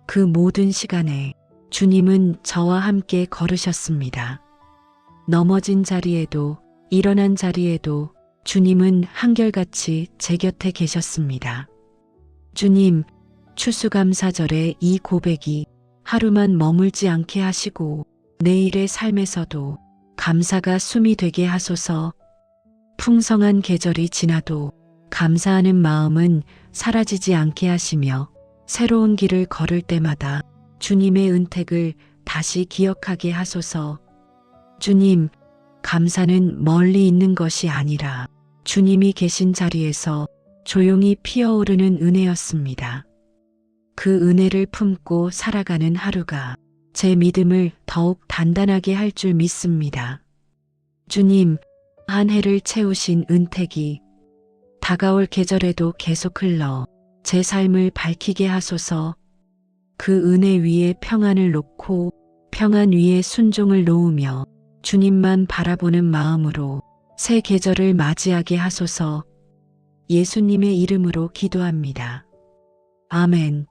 Speaker 1: 그 모든 시간에 주님은 저와 함께 걸으셨습니다. 넘어진 자리에도 일어난 자리에도 주님은 한결같이 제 곁에 계셨습니다. 주님, 추수감사절의 이 고백이 하루만 머물지 않게 하시고 내일의 삶에서도 감사가 숨이 되게 하소서. 풍성한 계절이 지나도 감사하는 마음은 사라지지 않게 하시며 새로운 길을 걸을 때마다 주님의 은택을 다시 기억하게 하소서. 주님, 감사는 멀리 있는 것이 아니라 주님이 계신 자리에서 조용히 피어오르는 은혜였습니다. 그 은혜를 품고 살아가는 하루가 제 믿음을 더욱 단단하게 할 줄 믿습니다. 주님, 한 해를 채우신 은택이 다가올 계절에도 계속 흘러 제 삶을 밝히게 하소서. 그 은혜 위에 평안을 놓고 평안 위에 순종을 놓으며 주님만 바라보는 마음으로 새 계절을 맞이하게 하소서. 예수님의 이름으로 기도합니다. 아멘.